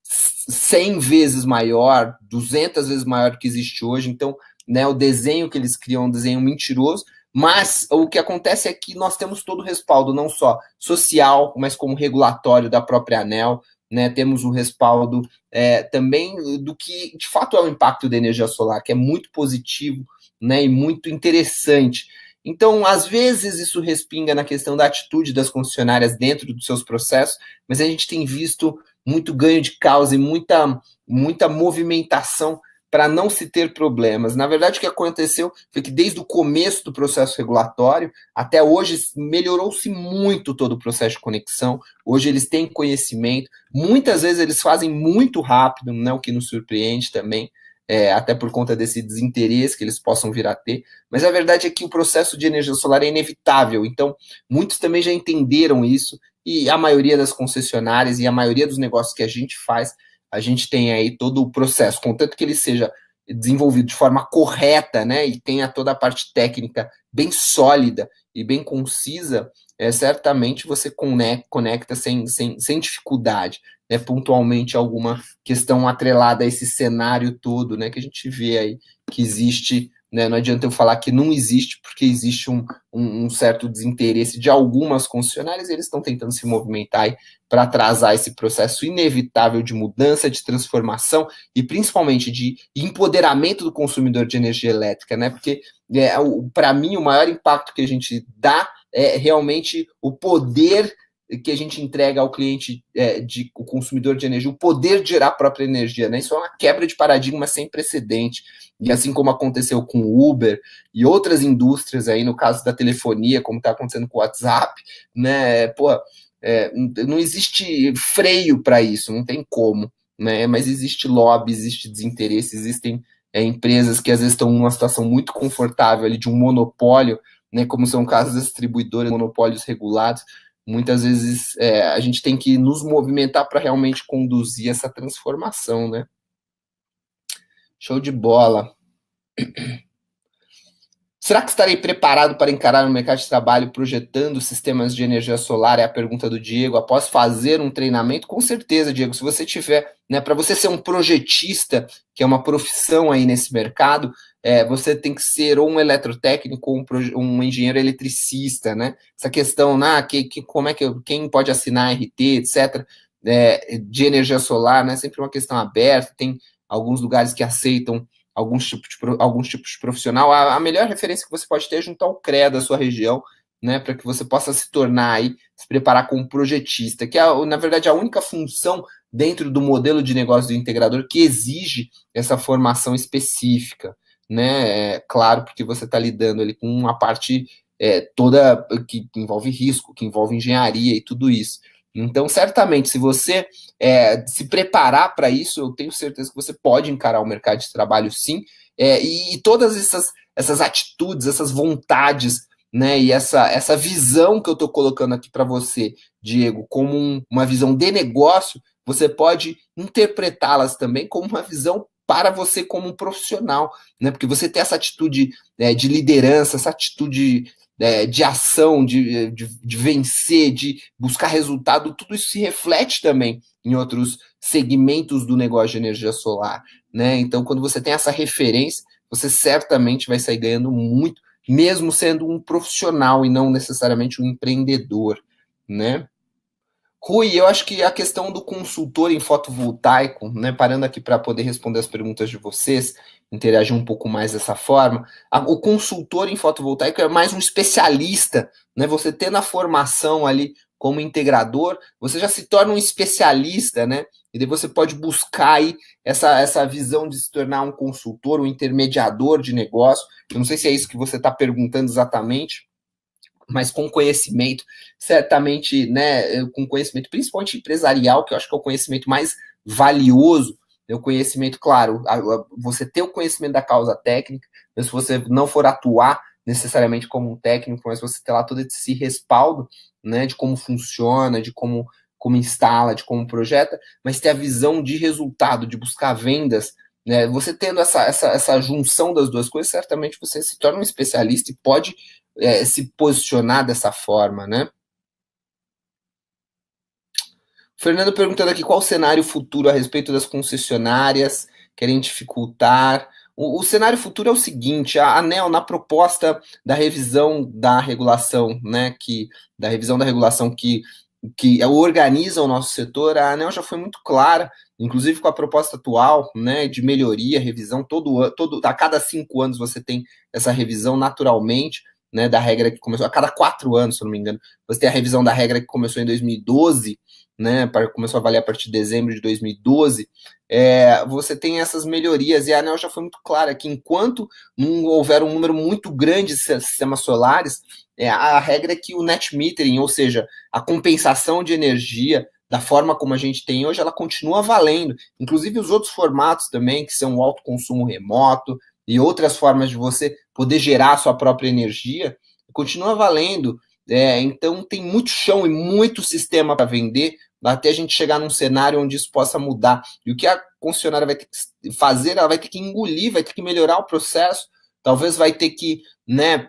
100 vezes maior, 200 vezes maior do que existe hoje. Então, né, o desenho que eles criam é um desenho mentiroso, mas o que acontece é que nós temos todo o respaldo, não só social, mas como regulatório da própria ANEEL, né? Temos um respaldo também do que, de fato, é o impacto da energia solar, que é muito positivo, né, e muito interessante. Então, às vezes, isso respinga na questão da atitude das concessionárias dentro dos seus processos, mas a gente tem visto muito ganho de causa e muita movimentação para não se ter problemas. Na verdade, o que aconteceu foi que desde o começo do processo regulatório até hoje melhorou-se muito todo o processo de conexão. Hoje eles têm conhecimento, muitas vezes eles fazem muito rápido, né, o que nos surpreende também, até por conta desse desinteresse que eles possam vir a ter, mas a verdade é que o processo de energia solar é inevitável, então muitos também já entenderam isso, e a maioria das concessionárias e a maioria dos negócios que a gente faz, a gente tem aí todo o processo, contanto que ele seja desenvolvido de forma correta, né, e tenha toda a parte técnica bem sólida e bem concisa, certamente você conecta sem dificuldade, né, pontualmente alguma questão atrelada a esse cenário todo, né, que a gente vê aí que existe, né, não adianta eu falar que não existe, porque existe um certo desinteresse de algumas concessionárias, e eles estão tentando se movimentar para atrasar esse processo inevitável de mudança, de transformação e principalmente de empoderamento do consumidor de energia elétrica, né? Porque para mim o maior impacto que a gente dá é realmente o poder que a gente entrega ao cliente, o consumidor de energia, o poder de gerar a própria energia, né? Isso é uma quebra de paradigma sem precedente. E assim como aconteceu com o Uber e outras indústrias aí, no caso da telefonia, como está acontecendo com o WhatsApp, né? Não existe freio para isso, não tem como, né? Mas existe lobby, existe desinteresse, existem empresas que às vezes estão numa situação muito confortável ali de um monopólio, né? Como são casos das distribuidoras, monopólios regulados. Muitas vezes a gente tem que nos movimentar para realmente conduzir essa transformação, né? Show de bola. Será que estarei preparado para encarar o mercado de trabalho projetando sistemas de energia solar? É a pergunta do Diego. Após fazer um treinamento, com certeza, Diego. Se você tiver, né, para você ser um projetista, que é uma profissão aí nesse mercado, você tem que ser ou um eletrotécnico ou um engenheiro eletricista, né? Essa questão, como é que quem pode assinar RT, etc., de energia solar, né? Sempre uma questão aberta. Tem alguns lugares que aceitam alguns tipos de profissional. A melhor referência que você pode ter é junto ao CREA da sua região, né, para que você possa se tornar aí, se preparar como projetista, que é, na verdade, a única função dentro do modelo de negócio do integrador que exige essa formação específica, né, claro, porque você está lidando ali com uma parte toda que envolve risco, que envolve engenharia e tudo isso. Então, certamente, se você se preparar para isso, eu tenho certeza que você pode encarar o mercado de trabalho, sim, e todas essas atitudes, essas vontades, né, e essa visão que eu estou colocando aqui para você, Diego, como uma visão de negócio, você pode interpretá-las também como uma visão para você como um profissional, né? Porque você tem essa atitude de liderança, essa atitude de ação, de vencer, de buscar resultado, tudo isso se reflete também em outros segmentos do negócio de energia solar, né? Então, quando você tem essa referência, você certamente vai sair ganhando muito, mesmo sendo um profissional e não necessariamente um empreendedor, né? Rui, eu acho que a questão do consultor em fotovoltaico, né, parando aqui para poder responder as perguntas de vocês, interagir um pouco mais dessa forma, o consultor em fotovoltaico é mais um especialista, né? Você tendo a formação ali como integrador, você já se torna um especialista, né? E daí você pode buscar aí essa visão de se tornar um consultor, um intermediador de negócio. Eu não sei se é isso que você está perguntando exatamente, mas com conhecimento, certamente, né, com conhecimento, principalmente empresarial, que eu acho que é o conhecimento mais valioso, o conhecimento, claro, você ter o conhecimento da causa técnica, mas se você não for atuar necessariamente como um técnico, mas você ter lá todo esse respaldo, né, de como funciona, de como instala, de como projeta, mas ter a visão de resultado, de buscar vendas, né, você tendo essa junção das duas coisas, certamente você se torna um especialista e pode se posicionar dessa forma, né? Fernando perguntando aqui qual o cenário futuro a respeito das concessionárias querem dificultar. O cenário futuro é o seguinte: a ANEEL, na proposta da revisão da regulação, né, da revisão da regulação que organiza o nosso setor, a ANEEL já foi muito clara, inclusive com a proposta atual, né, de melhoria, revisão, a cada 5 anos você tem essa revisão naturalmente, né, da regra que começou, a cada 4 anos, se eu não me engano, você tem a revisão da regra que começou em 2012, né, começou a valer a partir de dezembro de 2012, você tem essas melhorias, e a ANEEL já foi muito clara que enquanto não houver um número muito grande de sistemas solares, a regra é que o net metering, ou seja, a compensação de energia, da forma como a gente tem hoje, ela continua valendo, inclusive os outros formatos também, que são o autoconsumo remoto, e outras formas de você poder gerar a sua própria energia, continua valendo. Então tem muito chão e muito sistema para vender, até a gente chegar num cenário onde isso possa mudar. E o que a concessionária vai ter que fazer, ela vai ter que engolir, vai ter que melhorar o processo, talvez vai ter que, né,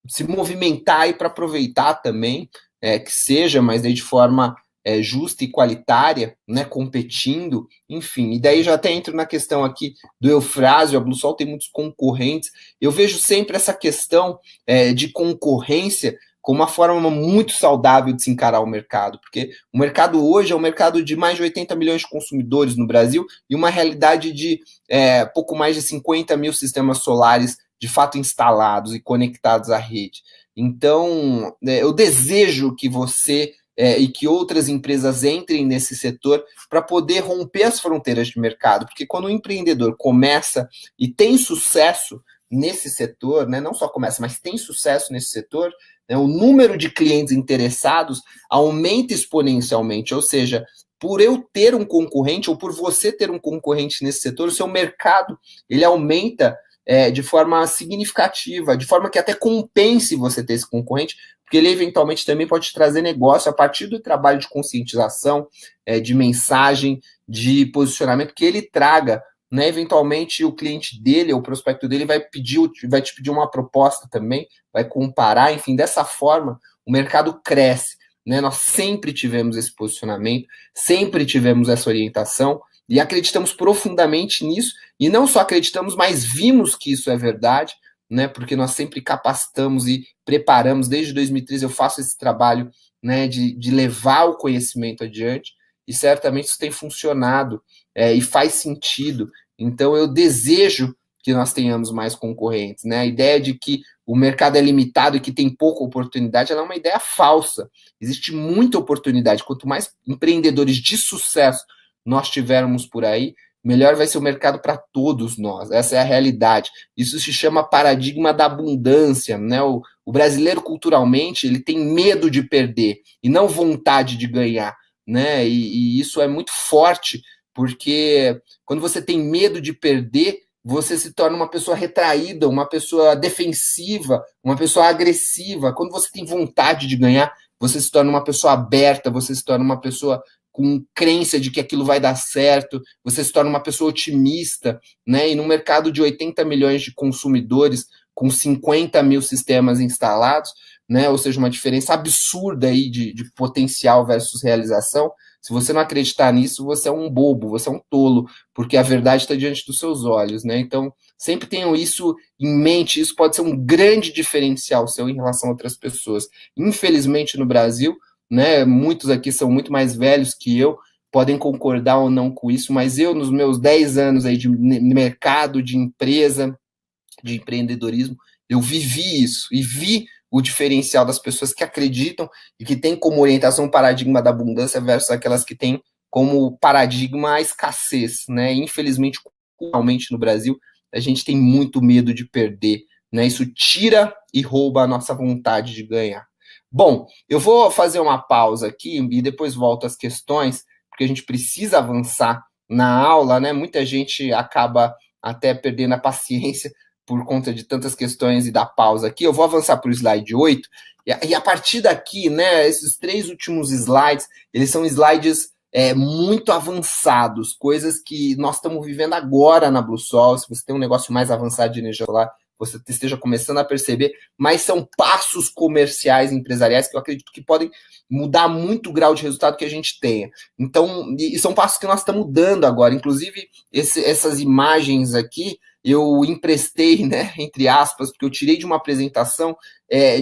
se movimentar aí para aproveitar também, que seja, mas daí de forma justa e qualitária, né, competindo, enfim. E daí já até entro na questão aqui do Eufrásio, a Bluesol tem muitos concorrentes. Eu vejo sempre essa questão de concorrência como uma forma muito saudável de se encarar o mercado, porque o mercado hoje é um mercado de mais de 80 milhões de consumidores no Brasil e uma realidade de pouco mais de 50 mil sistemas solares de fato instalados e conectados à rede. Então, eu desejo que você e que outras empresas entrem nesse setor para poder romper as fronteiras de mercado, porque quando o empreendedor começa e tem sucesso nesse setor, né, não só começa, mas tem sucesso nesse setor, né, o número de clientes interessados aumenta exponencialmente, ou seja, por eu ter um concorrente ou por você ter um concorrente nesse setor, o seu mercado ele aumenta de forma significativa, de forma que até compense você ter esse concorrente, porque ele eventualmente também pode trazer negócio a partir do trabalho de conscientização, de mensagem, de posicionamento que ele traga, né? Eventualmente o cliente dele, o prospecto dele vai te pedir uma proposta também, vai comparar, enfim, dessa forma o mercado cresce, né? Nós sempre tivemos esse posicionamento, sempre tivemos essa orientação, e acreditamos profundamente nisso, e não só acreditamos, mas vimos que isso é verdade, né? Porque nós sempre capacitamos e preparamos, desde 2013 eu faço esse trabalho, né, de levar o conhecimento adiante, e certamente isso tem funcionado e faz sentido. Então eu desejo que nós tenhamos mais concorrentes, né? A ideia de que o mercado é limitado e que tem pouca oportunidade, ela é uma ideia falsa. Existe muita oportunidade. Quanto mais empreendedores de sucesso nós tivermos por aí, melhor vai ser o mercado para todos nós. Essa é a realidade. Isso se chama paradigma da abundância, né? O O brasileiro, culturalmente, ele tem medo de perder e não vontade de ganhar, né? E isso é muito forte, porque quando você tem medo de perder, você se torna uma pessoa retraída, uma pessoa defensiva, uma pessoa agressiva. Quando você tem vontade de ganhar, você se torna uma pessoa aberta, você se torna uma pessoa com crença de que aquilo vai dar certo, você se torna uma pessoa otimista, né? E no mercado de 80 milhões de consumidores, com 50 mil sistemas instalados, né? Ou seja, uma diferença absurda aí de potencial versus realização. Se você não acreditar nisso, você é um bobo, você é um tolo, porque a verdade está diante dos seus olhos, né? Então, sempre tenham isso em mente, isso pode ser um grande diferencial seu em relação a outras pessoas. Infelizmente, no Brasil, né, muitos aqui são muito mais velhos que eu, podem concordar ou não com isso, mas eu, nos meus 10 anos aí de mercado, de empresa, de empreendedorismo, eu vivi isso e vi o diferencial das pessoas que acreditam e que têm como orientação o paradigma da abundância versus aquelas que têm como paradigma a escassez, né? Infelizmente, culturalmente no Brasil, a gente tem muito medo de perder, né? Isso tira e rouba a nossa vontade de ganhar. Bom, eu vou fazer uma pausa aqui e depois volto às questões, porque a gente precisa avançar na aula, né? Muita gente acaba até perdendo a paciência por conta de tantas questões e da pausa aqui. Eu vou avançar para o slide 8, e a partir daqui, né, esses 3 últimos slides, eles são slides muito avançados, coisas que nós estamos vivendo agora na BlueSol. Se você tem um negócio mais avançado de energia solar, você esteja começando a perceber, mas são passos comerciais, empresariais, que eu acredito que podem mudar muito o grau de resultado que a gente tenha. Então, e são passos que nós estamos dando agora. Inclusive, essas imagens aqui, eu emprestei, né, entre aspas, porque eu tirei de uma apresentação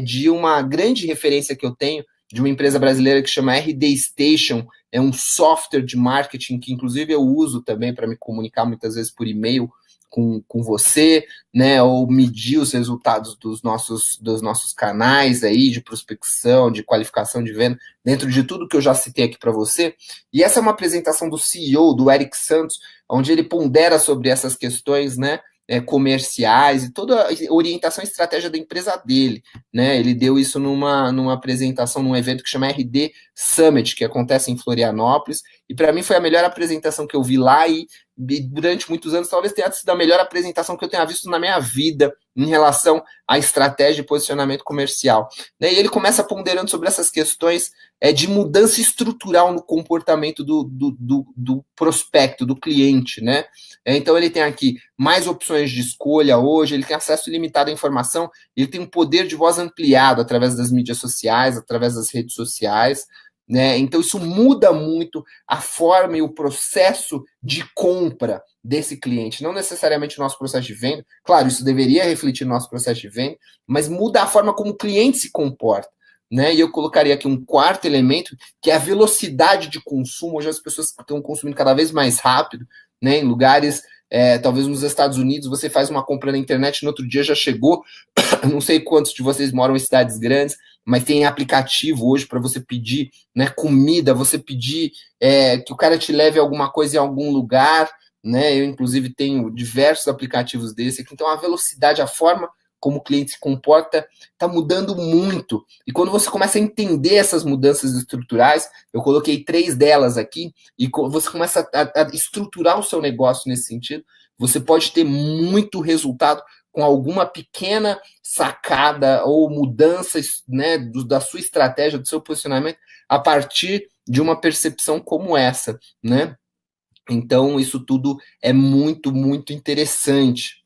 de uma grande referência que eu tenho, de uma empresa brasileira que chama RD Station, é um software de marketing que, inclusive, eu uso também para me comunicar muitas vezes por e-mail com você, né, ou medir os resultados dos nossos canais aí de prospecção, de qualificação de venda, dentro de tudo que eu já citei aqui para você. E essa é uma apresentação do CEO, do Eric Santos, onde ele pondera sobre essas questões, né, comerciais e toda a orientação e estratégia da empresa dele, né? Ele deu isso numa apresentação, num evento que chama RD Summit, que acontece em Florianópolis, e para mim foi a melhor apresentação que eu vi lá, e durante muitos anos talvez tenha sido a melhor apresentação que eu tenha visto na minha vida em relação à estratégia e posicionamento comercial, né? E ele começa ponderando sobre essas questões de mudança estrutural no comportamento do prospecto, do cliente, né? Então ele tem aqui mais opções de escolha hoje, ele tem acesso ilimitado à informação, ele tem um poder de voz ampliado através das mídias sociais, através das redes sociais, né? Então isso muda muito a forma e o processo de compra desse cliente, não necessariamente o nosso processo de venda. Claro, isso deveria refletir no nosso processo de venda, mas muda a forma como o cliente se comporta, né? E eu colocaria aqui um quarto elemento, que é a velocidade de consumo. Hoje as pessoas estão consumindo cada vez mais rápido, né? Em lugares, talvez nos Estados Unidos, você faz uma compra na internet, no outro dia já chegou. Não sei quantos de vocês moram em cidades grandes, mas tem aplicativo hoje para você pedir, né, comida, você pedir que o cara te leve alguma coisa em algum lugar, né? Eu, inclusive, tenho diversos aplicativos desse aqui. Então, a velocidade, a forma como o cliente se comporta, está mudando muito. E quando você começa a entender essas mudanças estruturais, eu coloquei 3 delas aqui, e você começa a estruturar o seu negócio nesse sentido, você pode ter muito resultado com alguma pequena sacada ou mudança, né, da sua estratégia, do seu posicionamento, a partir de uma percepção como essa, né? Então, isso tudo é muito, muito interessante.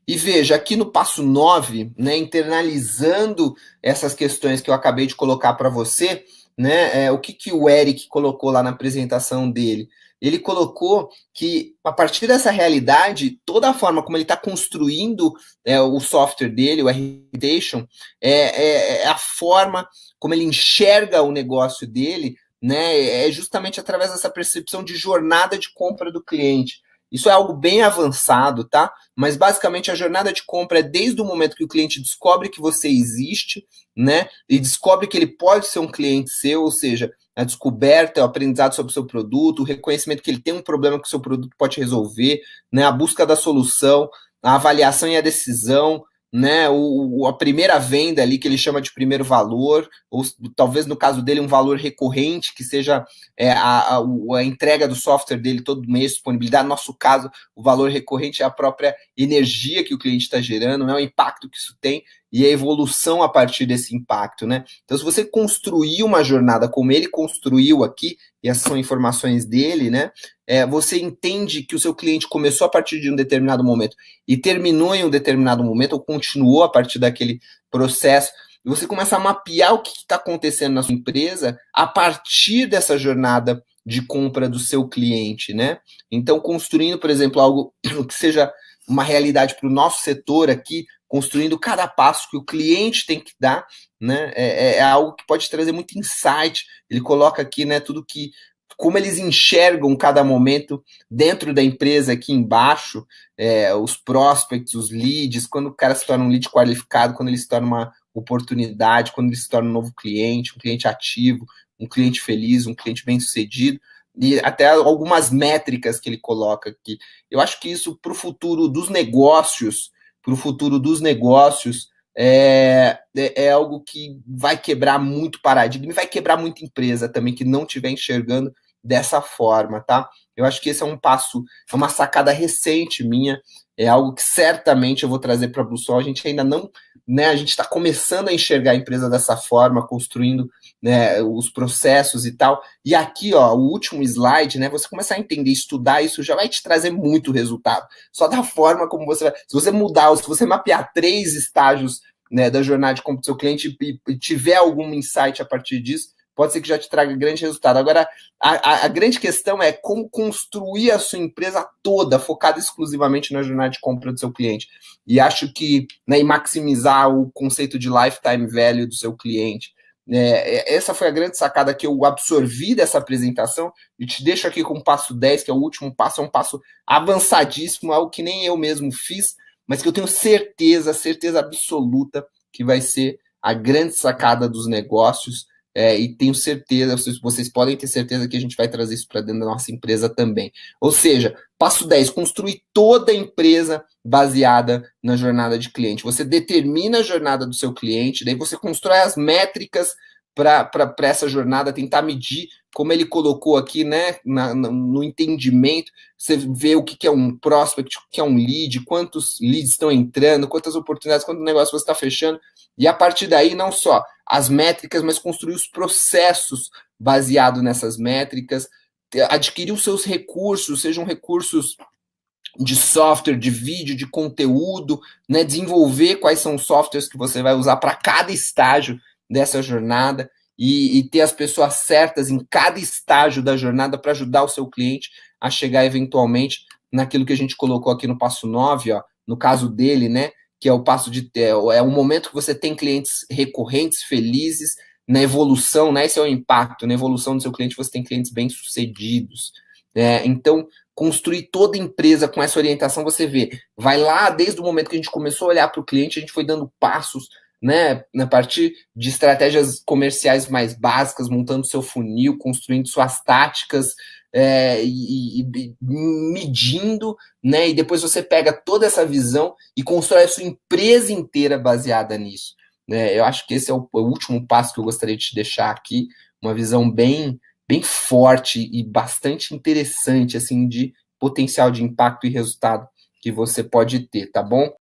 E veja, aqui no passo 9, né, internalizando essas questões que eu acabei de colocar para você, né, o que o Eric colocou lá na apresentação dele? Ele colocou que, a partir dessa realidade, toda a forma como ele está construindo o software dele, o Irritation, é a forma como ele enxerga o negócio dele, né, é justamente através dessa percepção de jornada de compra do cliente. Isso é algo bem avançado, tá? Mas basicamente a jornada de compra é desde o momento que o cliente descobre que você existe, né? E descobre que ele pode ser um cliente seu, ou seja, a descoberta, o aprendizado sobre o seu produto, o reconhecimento que ele tem um problema que o seu produto pode resolver, né? A busca da solução, a avaliação e a decisão, né, a primeira venda ali, que ele chama de primeiro valor, ou talvez no caso dele um valor recorrente, que seja a entrega do software dele todo mês, disponibilidade. No nosso caso, o valor recorrente é a própria energia que o cliente está gerando, né, o impacto que isso tem e a evolução a partir desse impacto, né? Então, se você construir uma jornada como ele construiu aqui, e essas são informações dele, né? Você entende que o seu cliente começou a partir de um determinado momento e terminou em um determinado momento, ou continuou a partir daquele processo, e você começa a mapear o que está acontecendo na sua empresa a partir dessa jornada de compra do seu cliente, né? Então, construindo, por exemplo, algo que seja uma realidade para o nosso setor aqui, construindo cada passo que o cliente tem que dar, né? É algo que pode trazer muito insight. Ele coloca aqui, né, tudo que, como eles enxergam cada momento dentro da empresa aqui embaixo, os prospects, os leads, quando o cara se torna um lead qualificado, quando ele se torna uma oportunidade, quando ele se torna um novo cliente, um cliente ativo, um cliente feliz, um cliente bem-sucedido, e até algumas métricas que ele coloca aqui. Eu acho que isso para o futuro dos negócios, é algo que vai quebrar muito paradigma e vai quebrar muita empresa também que não estiver enxergando dessa forma, tá? Eu acho que esse é um passo, é uma sacada recente minha, é algo que certamente eu vou trazer para a BlueSol. A gente ainda não, né, a gente está começando a enxergar a empresa dessa forma, construindo, né, os processos e tal. E aqui, ó, o último slide, né, você começar a entender, estudar isso já vai te trazer muito resultado. Só da forma como você vai, se você mudar, ou se você mapear 3 estágios, né, da jornada de compra do seu cliente e tiver algum insight a partir disso, pode ser que já te traga grande resultado. Agora, a grande questão é como construir a sua empresa toda, focada exclusivamente na jornada de compra do seu cliente. E acho que, né, e maximizar o conceito de lifetime value do seu cliente. Essa foi a grande sacada que eu absorvi dessa apresentação e te deixo aqui com o passo 10, que é o último passo, é um passo avançadíssimo, algo que nem eu mesmo fiz, mas que eu tenho certeza absoluta que vai ser a grande sacada dos negócios. E tenho certeza, vocês podem ter certeza que a gente vai trazer isso para dentro da nossa empresa também. Ou seja, passo 10, construir toda a empresa baseada na jornada de cliente. Você determina a jornada do seu cliente, daí você constrói as métricas para essa jornada, tentar medir, como ele colocou aqui, né, no entendimento, você vê o que é um prospect, o que é um lead, quantos leads estão entrando, quantas oportunidades, quanto negócio você está fechando, e a partir daí, não só as métricas, mas construir os processos baseado nessas métricas, adquirir os seus recursos, sejam recursos de software, de vídeo, de conteúdo, né, desenvolver quais são os softwares que você vai usar para cada estágio dessa jornada e ter as pessoas certas em cada estágio da jornada para ajudar o seu cliente a chegar eventualmente naquilo que a gente colocou aqui no passo 9, ó, no caso dele, né, que é o passo de é um momento que você tem clientes recorrentes, felizes, na evolução, né, esse é o impacto, na evolução do seu cliente você tem clientes bem-sucedidos. Então, construir toda a empresa com essa orientação, você vê, vai lá desde o momento que a gente começou a olhar para o cliente, a gente foi dando passos, né, a partir de estratégias comerciais mais básicas, montando seu funil, construindo suas táticas, e medindo, né, e depois você pega toda essa visão e constrói a sua empresa inteira baseada nisso. Eu acho que esse é o último passo que eu gostaria de te deixar aqui, uma visão bem forte e bastante interessante, assim, de potencial de impacto e resultado que você pode ter, tá bom?